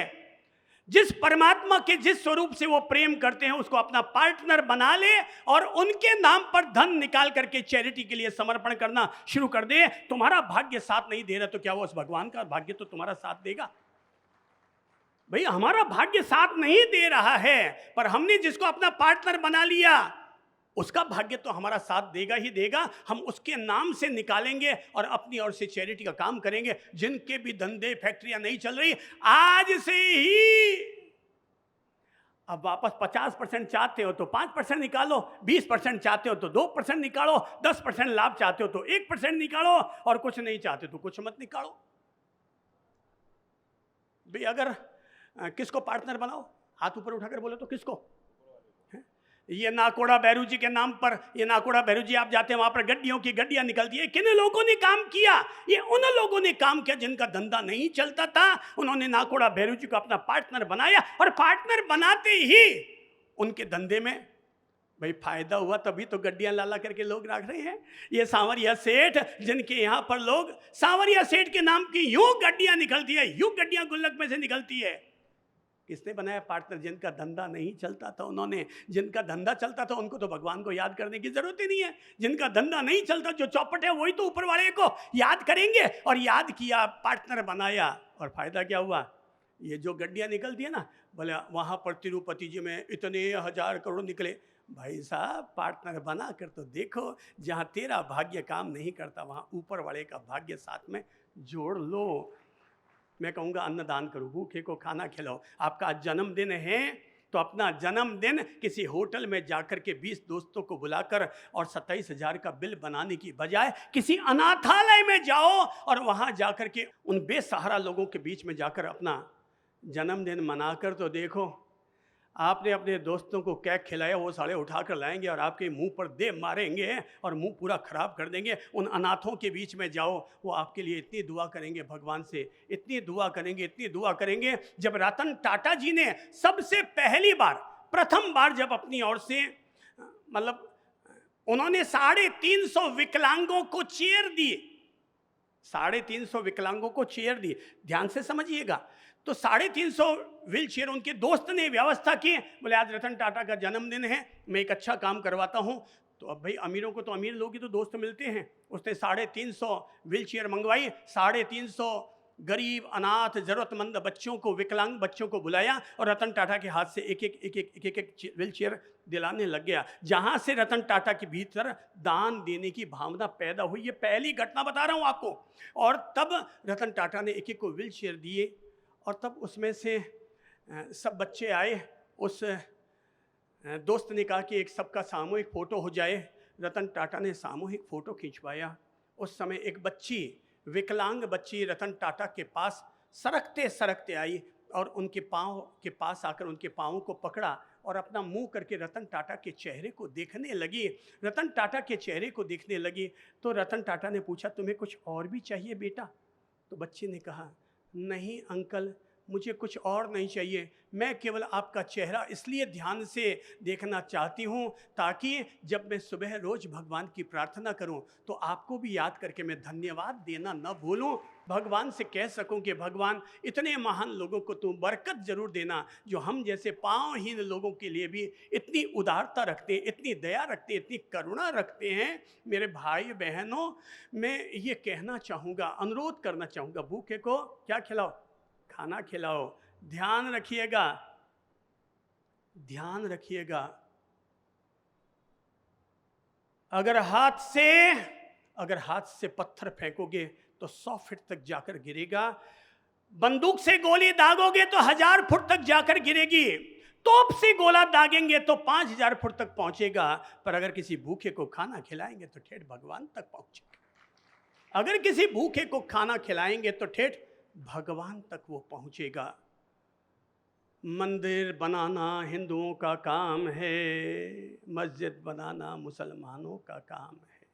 जिस परमात्मा के जिस स्वरूप से वो प्रेम करते हैं उसको अपना पार्टनर बना ले और उनके नाम पर धन निकाल करके चैरिटी के लिए समर्पण करना शुरू कर दे। तुम्हारा भाग्य साथ नहीं दे रहा तो क्या वो उस भगवान का भाग्य तो तुम्हारा साथ देगा? भाई हमारा भाग्य साथ नहीं दे रहा है, पर हमने जिसको अपना पार्टनर बना लिया उसका भाग्य तो हमारा साथ देगा ही देगा। हम उसके नाम से निकालेंगे और अपनी ओर से चैरिटी का काम करेंगे। जिनके भी धंधे फैक्ट्रियां नहीं चल रही आज से ही, अब वापस 50% चाहते हो तो 5% निकालो, 20% चाहते हो तो 2% निकालो, 10% लाभ चाहते हो तो 1% निकालो, और कुछ नहीं चाहते तो कुछ मत निकालो। भाई अगर किसको पार्टनर बनाओ? हाथ ऊपर उठाकर बोलो तो किसको? ये नाकोड़ा बैरू जी के नाम पर, ये नाकोड़ा बैरू जी आप जाते हैं वहां पर गड्डियों की गड्डियां निकलती है। किन लोगों ने काम किया? ये उन लोगों ने काम किया जिनका धंधा नहीं चलता था। उन्होंने नाकोड़ा बैरू जी को अपना पार्टनर बनाया और पार्टनर बनाते ही उनके धंधे में भाई फायदा हुआ, तभी तो गड्डियां लाला करके लोग रख रहे हैं। ये सांवरिया सेठ, जिनके यहाँ पर लोग सांवरिया सेठ के नाम की यूं गड्डियां निकलती है, यूं गड्डियां गुल्लक में से निकलती है। किसने बनाया पार्टनर? जिनका धंधा नहीं चलता था उन्होंने। जिनका धंधा चलता था उनको तो भगवान को याद करने की जरूरत ही नहीं है। जिनका धंधा नहीं चलता, जो चौपट है, वही तो ऊपर वाले को याद करेंगे। और याद किया, पार्टनर बनाया, और फायदा क्या हुआ? ये जो गड्डियां निकलती है ना, बोले वहां पर तिरुपति जी में इतने 1000 करोड़ निकले। भाई साहब, पार्टनर बना कर तो देखो, जहां तेरा भाग्य काम नहीं करता वहां ऊपर वाले का भाग्य साथ में जोड़ लो। मैं कहूँगा अन्नदान करो, भूखे को खाना खिलाओ। आपका जन्मदिन है तो अपना जन्मदिन किसी होटल में जाकर के 20 दोस्तों को बुलाकर और 27,000 का बिल बनाने की बजाय किसी अनाथालय में जाओ और वहाँ जाकर के उन बेसहारा लोगों के बीच में जाकर अपना जन्मदिन मनाकर तो देखो। आपने अपने दोस्तों को केक खिलाया, वो साले उठा कर लाएंगे और आपके मुंह पर दे मारेंगे और मुंह पूरा खराब कर देंगे। उन अनाथों के बीच में जाओ, वो आपके लिए इतनी दुआ करेंगे भगवान से, इतनी दुआ करेंगे, इतनी दुआ करेंगे। जब रतन टाटा जी ने सबसे पहली बार, प्रथम बार जब अपनी ओर से मतलब उन्होंने 350 विकलांगों को चेयर दी, 350 विकलांगों को चेयर दी, ध्यान से समझिएगा। तो 350 व्हील चेयर उनके दोस्त ने व्यवस्था की। बोले आज रतन टाटा का जन्मदिन है, मैं एक अच्छा काम करवाता हूँ। तो अब भाई अमीरों को तो अमीर लोग ही तो दोस्त मिलते हैं। उसने 350 व्हील चेयर मंगवाई, 350 गरीब अनाथ जरूरतमंद बच्चों को, विकलांग बच्चों को बुलाया और रतन टाटा के हाथ से एक एक व्हील चेयर दिलाने लग गया। जहाँ से रतन टाटा के भीतर दान देने की भावना पैदा हुई। ये पहली घटना बता रहा हूँ आपको। और तब रतन टाटा ने एक एक को व्हील चेयर दिए और तब उसमें से सब बच्चे आए। उस दोस्त ने कहा कि एक सबका सामूहिक फ़ोटो हो जाए। रतन टाटा ने सामूहिक फ़ोटो खिंचवाया। उस समय एक बच्ची, विकलांग बच्ची रतन टाटा के पास सरकते सरकते आई और उनके पाँव के पास आकर उनके पाँवों को पकड़ा और अपना मुंह करके रतन टाटा के चेहरे को देखने लगी। रतन टाटा के चेहरे को देखने लगी तो रतन टाटा ने पूछा, तुम्हें कुछ और भी चाहिए बेटा? तो बच्ची ने कहा, नहीं अंकल, मुझे कुछ और नहीं चाहिए, मैं केवल आपका चेहरा इसलिए ध्यान से देखना चाहती हूँ ताकि जब मैं सुबह रोज़ भगवान की प्रार्थना करूँ तो आपको भी याद करके मैं धन्यवाद देना न भूलूँ। भगवान से कह सकूं कि भगवान इतने महान लोगों को तुम बरकत जरूर देना जो हम जैसे पाँवहीन लोगों के लिए भी इतनी उदारता रखते हैं, इतनी दया रखते हैं, इतनी करुणा रखते हैं। मेरे भाई बहनों, मैं ये कहना चाहूँगा, अनुरोध करना चाहूँगा, भूखे को क्या खिलाओ? खाना खिलाओ। ध्यान रखिएगा, ध्यान रखिएगा, अगर हाथ से पत्थर फेंकोगे तो 100 फीट तक जाकर गिरेगा। बंदूक से गोली दागोगे तो 1000 फुट तक जाकर गिरेगी। तोप से गोला दागेंगे तो 5000 फुट तक पहुंचेगा। पर अगर किसी भूखे को खाना खिलाएंगे तो ठेठ भगवान तक पहुंचेगा। अगर किसी भूखे को खाना खिलाएंगे तो ठेठ भगवान तक वो पहुंचेगा। मंदिर बनाना हिंदुओं का काम है, मस्जिद बनाना मुसलमानों का काम है,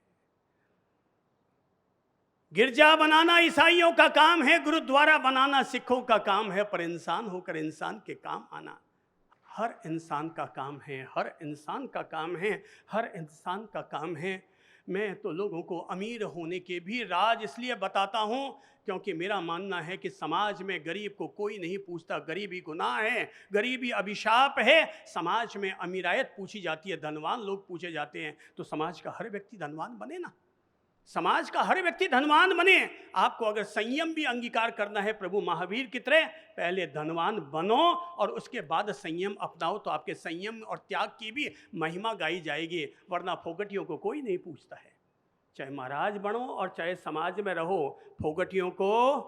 गिरजा बनाना ईसाइयों का काम है, गुरुद्वारा बनाना सिखों का काम है, पर इंसान होकर इंसान के काम आना हर इंसान का काम है, हर इंसान का काम है, हर इंसान का काम है। मैं तो लोगों को अमीर होने के भी राज इसलिए बताता हूँ क्योंकि मेरा मानना है कि समाज में गरीब को कोई नहीं पूछता। गरीबी गुनाह है, गरीबी अभिशाप है। समाज में अमीरायत पूछी जाती है, धनवान लोग पूछे जाते हैं। तो समाज का हर व्यक्ति धनवान बने ना, समाज का हर व्यक्ति धनवान बने। आपको अगर संयम भी अंगीकार करना है प्रभु महावीर की तरह, पहले धनवान बनो और उसके बाद संयम अपनाओ, तो आपके संयम और त्याग की भी महिमा गाई जाएगी। वरना फोगटियों को कोई नहीं पूछता है। चाहे महाराज बनो और चाहे समाज में रहो, फोगटियों को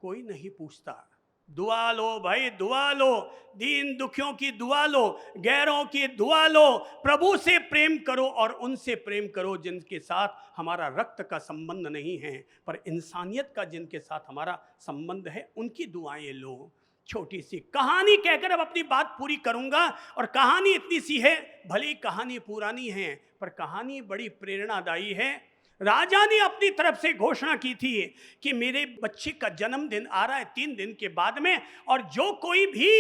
कोई नहीं पूछता। दुआ लो भाई, दुआ लो, दीन दुखियों की दुआ लो, गैरों की दुआ लो। प्रभु से प्रेम करो और उनसे प्रेम करो जिनके साथ हमारा रक्त का संबंध नहीं है पर इंसानियत का जिनके साथ हमारा संबंध है, उनकी दुआएं लो। छोटी सी कहानी कहकर अब अपनी बात पूरी करूंगा। और कहानी इतनी सी है, भले कहानी पुरानी है पर कहानी बड़ी प्रेरणादायी है। राजा ने अपनी तरफ से घोषणा की थी कि मेरे बच्चे का जन्मदिन आ रहा है 3 दिन के बाद में, और जो कोई भी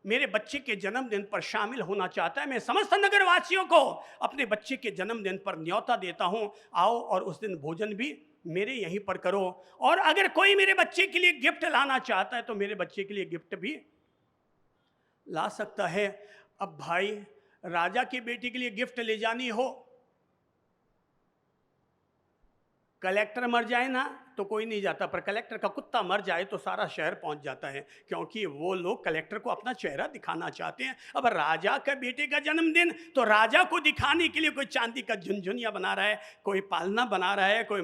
मेरे बच्चे के जन्मदिन पर शामिल होना चाहता है, मैं समस्त नगरवासियों को अपने बच्चे के जन्मदिन पर न्योता देता हूं, आओ और उस दिन भोजन भी मेरे यहीं पर करो। और अगर कोई मेरे बच्चे के लिए गिफ्ट लाना चाहता है तो मेरे बच्चे के लिए गिफ्ट भी ला सकता है। अब भाई, राजा की बेटी के लिए गिफ्ट ले जानी हो, कलेक्टर मर जाए ना तो कोई नहीं जाता, पर कलेक्टर का कुत्ता मर जाए तो सारा शहर पहुंच जाता है, क्योंकि वो लोग कलेक्टर को अपना चेहरा दिखाना चाहते हैं। अब राजा का बेटे का जन्मदिन, तो राजा को दिखाने के लिए कोई चांदी का झुनझुनिया बना रहा है, कोई पालना बना रहा है, कोई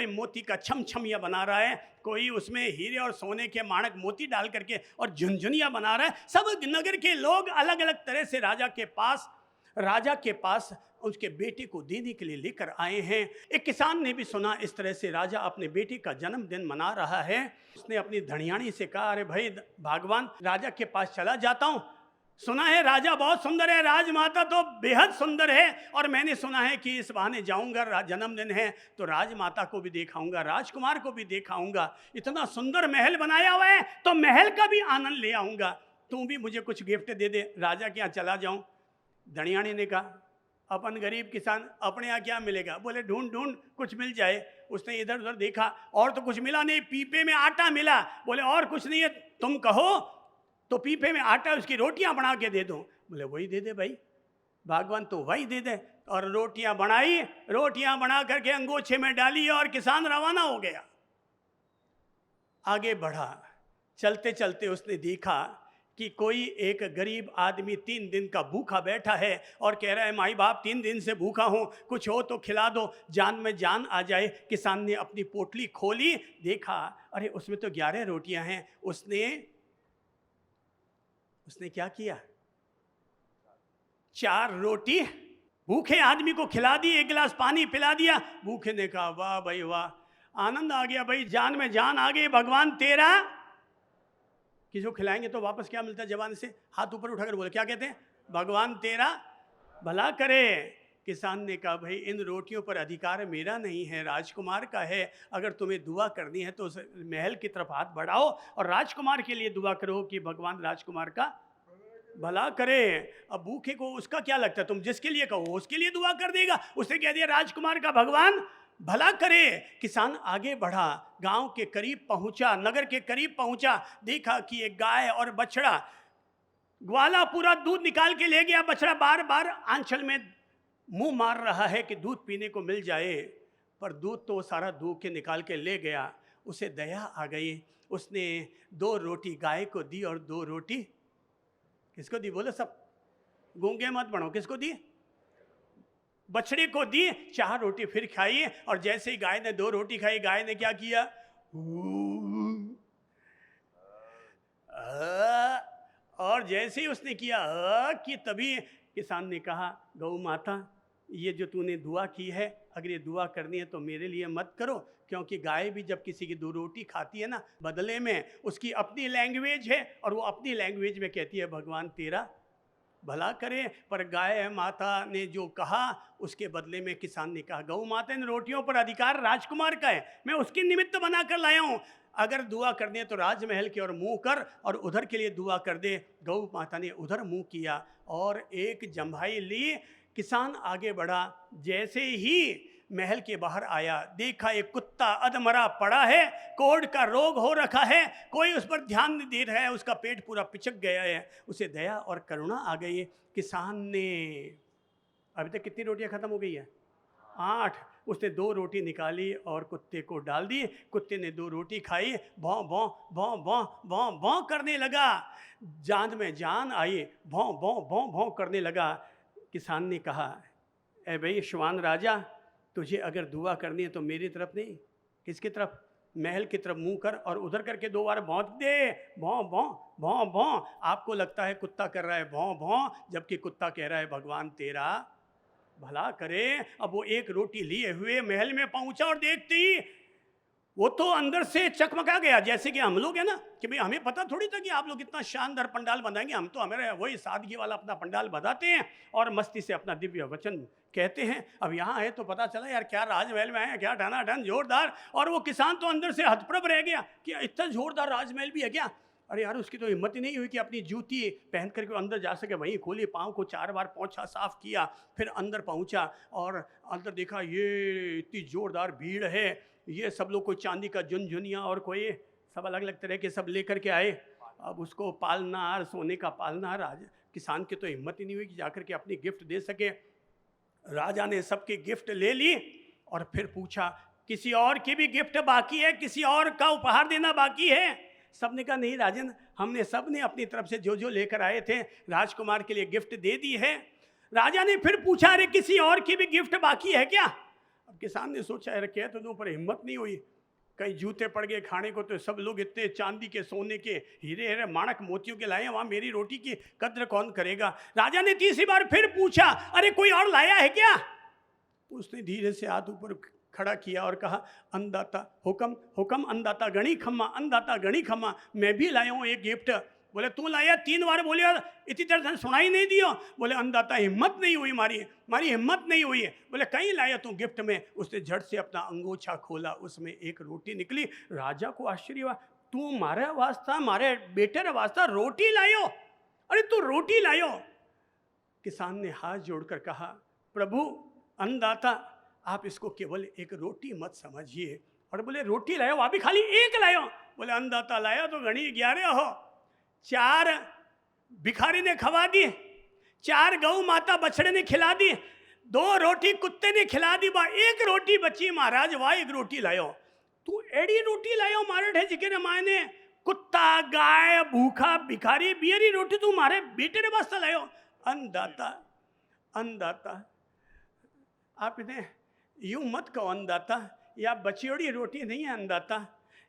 मोती का छमछमिया बना रहा है, कोई उसमें हीरे और सोने के माणक मोती डाल करके और झुनझुनिया बना रहा है। सब नगर के लोग अलग अलग तरह से राजा के पास उसके बेटे को देने के लिए लेकर आए हैं। एक किसान ने भी सुना इस तरह से राजा अपने बेटे का जन्मदिन मना रहा है। उसने अपनी धनियाणी से कहा, अरे भाई भगवान, राजा के पास चला जाता हूँ, सुना है राजा बहुत सुंदर है, राजमाता तो बेहद सुंदर है, और मैंने सुना है कि इस बहाने जाऊंगा, जन्मदिन है तो राजमाता को भी देखाऊंगा, राजकुमार को भी देखाऊंगा, इतना सुंदर महल बनाया हुआ है तो महल का भी आनंद ले आऊंगा, तू भी मुझे कुछ गिफ्ट दे दे, राजा के यहाँ चला जाऊं। धनियाणी ने कहा, अपन गरीब किसान, अपने यहाँ क्या मिलेगा? बोले ढूंढ ढूंढ कुछ मिल जाए। उसने इधर उधर देखा और तो कुछ मिला नहीं, पीपे में आटा मिला। बोले और कुछ नहीं है, तुम कहो तो पीपे में आटा उसकी रोटियां बना के दे दो। बोले वही दे दे भाई, भगवान तो वही दे दे। और रोटियां बनाई, रोटियां बना करके अंगोछे में डाली और किसान रवाना हो गया। आगे बढ़ा, चलते चलते उसने देखा कि कोई एक गरीब आदमी 3 दिन का भूखा बैठा है और कह रहा है, माई बाप 3 दिन से भूखा हूँ, कुछ हो तो खिला दो, जान में जान आ जाए। किसान ने अपनी पोटली खोली, देखा अरे उसमें तो 11 रोटियां हैं। उसने क्या किया, 4 रोटी भूखे आदमी को खिला दी, 1 गिलास पानी पिला दिया। भूखे ने कहा, वाह भाई वाह, आनंद आ गया भाई, जान में जान आ गई, भगवान तेरा। किसी को खिलाएंगे तो वापस क्या मिलता है? जवान से हाथ ऊपर उठाकर बोले, क्या कहते हैं? भगवान तेरा भला करे। किसान ने कहा, भाई इन रोटियों पर अधिकार मेरा नहीं है, राजकुमार का है। अगर तुम्हें दुआ करनी है तो उस महल की तरफ हाथ बढ़ाओ और राजकुमार के लिए दुआ करो कि भगवान राजकुमार का भला करे। अब भूखे को उसका क्या लगता है, तुम जिसके लिए कहो उसके लिए दुआ कर देगा। उसने कह दिया राजकुमार का भगवान भला करे। किसान आगे बढ़ा, गांव के करीब पहुंचा, नगर के करीब पहुंचा, देखा कि एक गाय और बछड़ा, ग्वाला पूरा दूध निकाल के ले गया, बछड़ा बार बार आंचल में मुंह मार रहा है कि दूध पीने को मिल जाए, पर दूध तो सारा दूध के निकाल के ले गया। उसे दया आ गई, उसने 2 रोटी गाय को दी और 2 रोटी किसको दी? बोलो सब, गूंगे मत बनो, किसको दी? बछड़े को दी। 4 रोटी फिर खाई, और जैसे ही गाय ने 2 रोटी खाई, गाय ने क्या किया, और जैसे ही उसने किया कि तभी किसान ने कहा, गौ माता ये जो तूने दुआ की है, अगर ये दुआ करनी है तो मेरे लिए मत करो, क्योंकि गाय भी जब किसी की 2 रोटी खाती है ना, बदले में उसकी अपनी लैंग्वेज है और वो अपनी लैंग्वेज में कहती है भगवान तेरा भला करे। पर गाय माता ने जो कहा उसके बदले में किसान ने कहा, गौ माता इन रोटियों पर अधिकार राजकुमार का है, मैं उसकी निमित्त बना कर लाया हूँ, अगर दुआ कर दे तो राजमहल की ओर मुंह कर और उधर के लिए दुआ कर दे। गौ माता ने उधर मुंह किया और एक जम्भाई ली। किसान आगे बढ़ा, जैसे ही महल के बाहर आया, देखा एक कुत्ता अधमरा पड़ा है, कोढ़ का रोग हो रखा है, कोई उस पर ध्यान नहीं दे रहा है, उसका पेट पूरा पिचक गया है। उसे दया और करुणा आ गई। किसान ने, अभी तक कितनी रोटियां खत्म हो गई है? 8। उसने 2 रोटी निकाली और कुत्ते को डाल दी। कुत्ते ने 2 रोटी खाई, भौं भौं भौं भौं भौं भौं करने लगा, जान में जान आई, भौं भौं भौं भौं करने लगा। किसान ने कहा, ए भाई श्वान राजा, तुझे अगर दुआ करनी है तो मेरी तरफ नहीं, किसकी तरफ? महल की तरफ मुंह कर और उधर करके 2 बार भौंक दे, भौं भौं भौं भौं। आपको लगता है कुत्ता कर रहा है भौं भौं, जबकि कुत्ता कह रहा है भगवान तेरा भला करे। अब वो 1 रोटी लिए हुए महल में पहुंचा और देखते ही वो तो अंदर से चकमका गया, जैसे कि हम लोग है ना कि भाई हमें पता थोड़ी था कि आप लोग इतना शानदार पंडाल बनाएंगे। हम तो हमारे वही सादगी वाला अपना पंडाल बनाते हैं और मस्ती से अपना दिव्य वचन कहते हैं। अब यहाँ आए तो पता चला यार क्या राजमहल में आए हैं, क्या ढानाढन जोरदार। और वो किसान तो अंदर से हतप्रभ रह गया कि इतना जोरदार राजमहल भी है क्या। अरे यार उसकी तो हिम्मत ही नहीं हुई कि अपनी जूती पहन करके अंदर जा सके। वहीं खोली, पाँव को 4 बार पोंछा, साफ किया, फिर अंदर पहुंचा और अंदर देखा ये इतनी जोरदार भीड़ है। ये सब लोग कोई चांदी का झुनझुनिया और कोई सब अलग अलग तरह के सब लेकर के आए। अब उसको पालनार, सोने का पालनार। आज किसान की तो हिम्मत ही नहीं हुई कि जाकर के अपनी गिफ्ट दे सके। राजा ने सबकी गिफ्ट ले ली और फिर पूछा किसी और की भी गिफ्ट बाकी है, किसी और का उपहार देना बाकी है। सबने कहा नहीं राजन, हमने सबने अपनी तरफ से जो जो लेकर आए थे राजकुमार के लिए गिफ्ट दे दी है। राजा ने फिर पूछा अरे किसी और की भी गिफ्ट बाकी है क्या। अब किसान ने सोचा अरे कह तो दूं पर हिम्मत नहीं हुई। कहीं जूते पड़ गए खाने को तो सब लोग इतने चांदी के, सोने के, हीरे हीरे माणक मोतियों के लाए, वहां मेरी रोटी की कद्र कौन करेगा। राजा ने तीसरी बार फिर पूछा अरे कोई और लाया है क्या। उसने धीरे से हाथ ऊपर खड़ा किया और कहा अन्नदाता हुक्म हुक्म, अन्नदाता गणी खम्मा, अन्नदाता गणी खम्मा, मैं भी लाया हूँ एक गिफ्ट। बोले तू लाया? 3 बार बोले इतनी तरह से सुनाई नहीं दियो। बोले अन्नदाता हिम्मत नहीं हुई, मारी हिम्मत नहीं हुई। बोले कहीं लाया तू गिफ्ट में। उसने झट से अपना अंगोछा खोला, उसमें एक रोटी निकली। राजा को आश्चर्य हुआ, तू मारे वास्ता, मारे बेटे रे वास्ता रोटी लायो? अरे तू रोटी लायो? किसान ने हाथ जोड़कर कहा प्रभु अन्नदाता आप इसको केवल एक रोटी मत समझिए। और बोले रोटी लायो? अभी खाली एक लायो? बोले अन्नदाता लाया तो घनी 11 हो। 4 भिखारी ने खवा दी, 4 गौ माता बछड़े ने खिला दी, 2 रोटी कुत्ते ने खिला दी, बा 1 रोटी बची महाराज, वाह 1 रोटी लायो। तू एड़ी रोटी लायो मारे ठे जिके मायने कुत्ता, गाय, भूखा भिखारी बियरी रोटी तू मारे बेटे रे वास्ता लायो। अन्नदाता, अन्नदाता आप इन्हें यूं मत कहो अन्नदाता, या बचियोड़ी रोटी नहीं है अन्नदाता,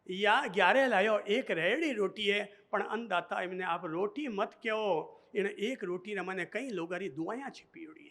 या 11 लायो 1 रेड़ी रोटी है। पण अन्नदाता इन्हें आप रोटी मत कहो, इन 1 रोटी ने मैंने कई लोगों की दुआएं छिपी हुई है।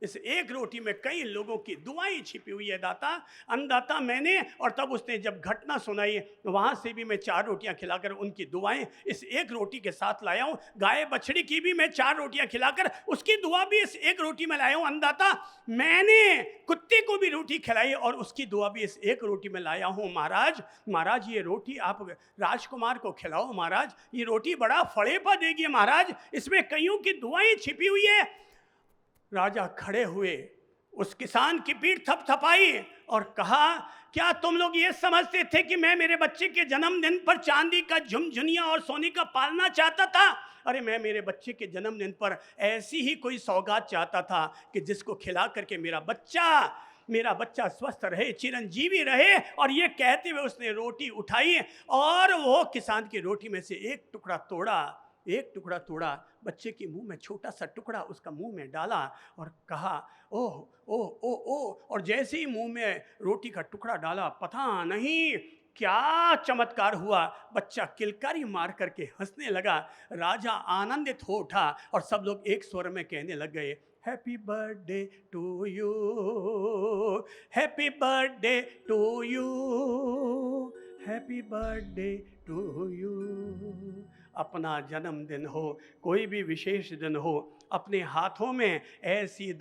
इस 1 रोटी में कई लोगों की दुआएं छिपी हुई है दाता, अन्नदाता मैंने। और तब उसने जब घटना सुनाई वहां से भी मैं 4 रोटियां खिलाकर उनकी दुआएं इस 1 रोटी के साथ लाया हूं। गाय बछड़ी की भी मैं 4 रोटियां खिलाकर उसकी दुआ भी इस 1 रोटी में लाया हूं। अन्नदाता मैंने कुत्ते को भी रोटी खिलाई और उसकी दुआ भी इस 1 रोटी में लाया हूं। महाराज, महाराज ये रोटी आप राजकुमार को खिलाओ महाराज, ये रोटी बड़ा फड़ेपा देगी महाराज, इसमें कईयों की दुआएं छिपी हुई है। राजा खड़े हुए, उस किसान की पीठ थपथपाई और कहा क्या तुम लोग ये समझते थे कि मैं मेरे बच्चे के जन्मदिन पर चांदी का झुमझुनिया और सोने का पालना चाहता था? अरे मैं मेरे बच्चे के जन्मदिन पर ऐसी ही कोई सौगात चाहता था कि जिसको खिला करके मेरा बच्चा स्वस्थ रहे, चिरंजीवी रहे। और ये कहते हुए उसने रोटी उठाई और वो किसान की रोटी में से एक टुकड़ा तोड़ा, बच्चे के मुंह में छोटा सा टुकड़ा उसका मुंह में डाला और कहा ओह ओह ओह ओह। और जैसे ही मुंह में रोटी का टुकड़ा डाला, पता नहीं क्या चमत्कार हुआ, बच्चा किलकारी मार करके हंसने लगा। राजा आनंदित हो उठा और सब लोग एक स्वर में कहने लग गए happy birthday to you, happy birthday to you, happy birthday to you. अपना जन्मदिन हो, कोई भी विशेष दिन हो, अपने हाथों में ऐसी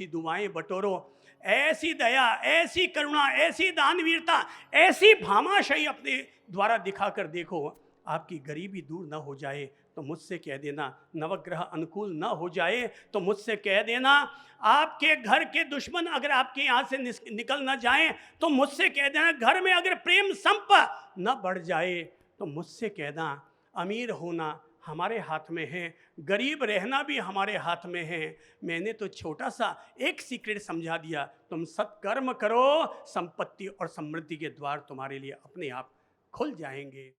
दुआएं बटोरो, ऐसी दया, ऐसी करुणा, ऐसी दानवीरता, ऐसी भामाशाही अपने द्वारा दिखाकर देखो। आपकी गरीबी दूर न हो जाए तो मुझसे कह देना, नवग्रह अनुकूल न हो जाए तो मुझसे कह देना, आपके घर के दुश्मन अगर आपके यहाँ से निकल न जाएं तो मुझसे कह देना, घर में अगर प्रेम संप न बढ़ जाए तो मुझसे कहना। अमीर होना हमारे हाथ में है, गरीब रहना भी हमारे हाथ में है। मैंने तो छोटा सा एक सीक्रेट समझा दिया, तुम सत्कर्म करो, संपत्ति और समृद्धि के द्वार तुम्हारे लिए अपने आप खुल जाएंगे।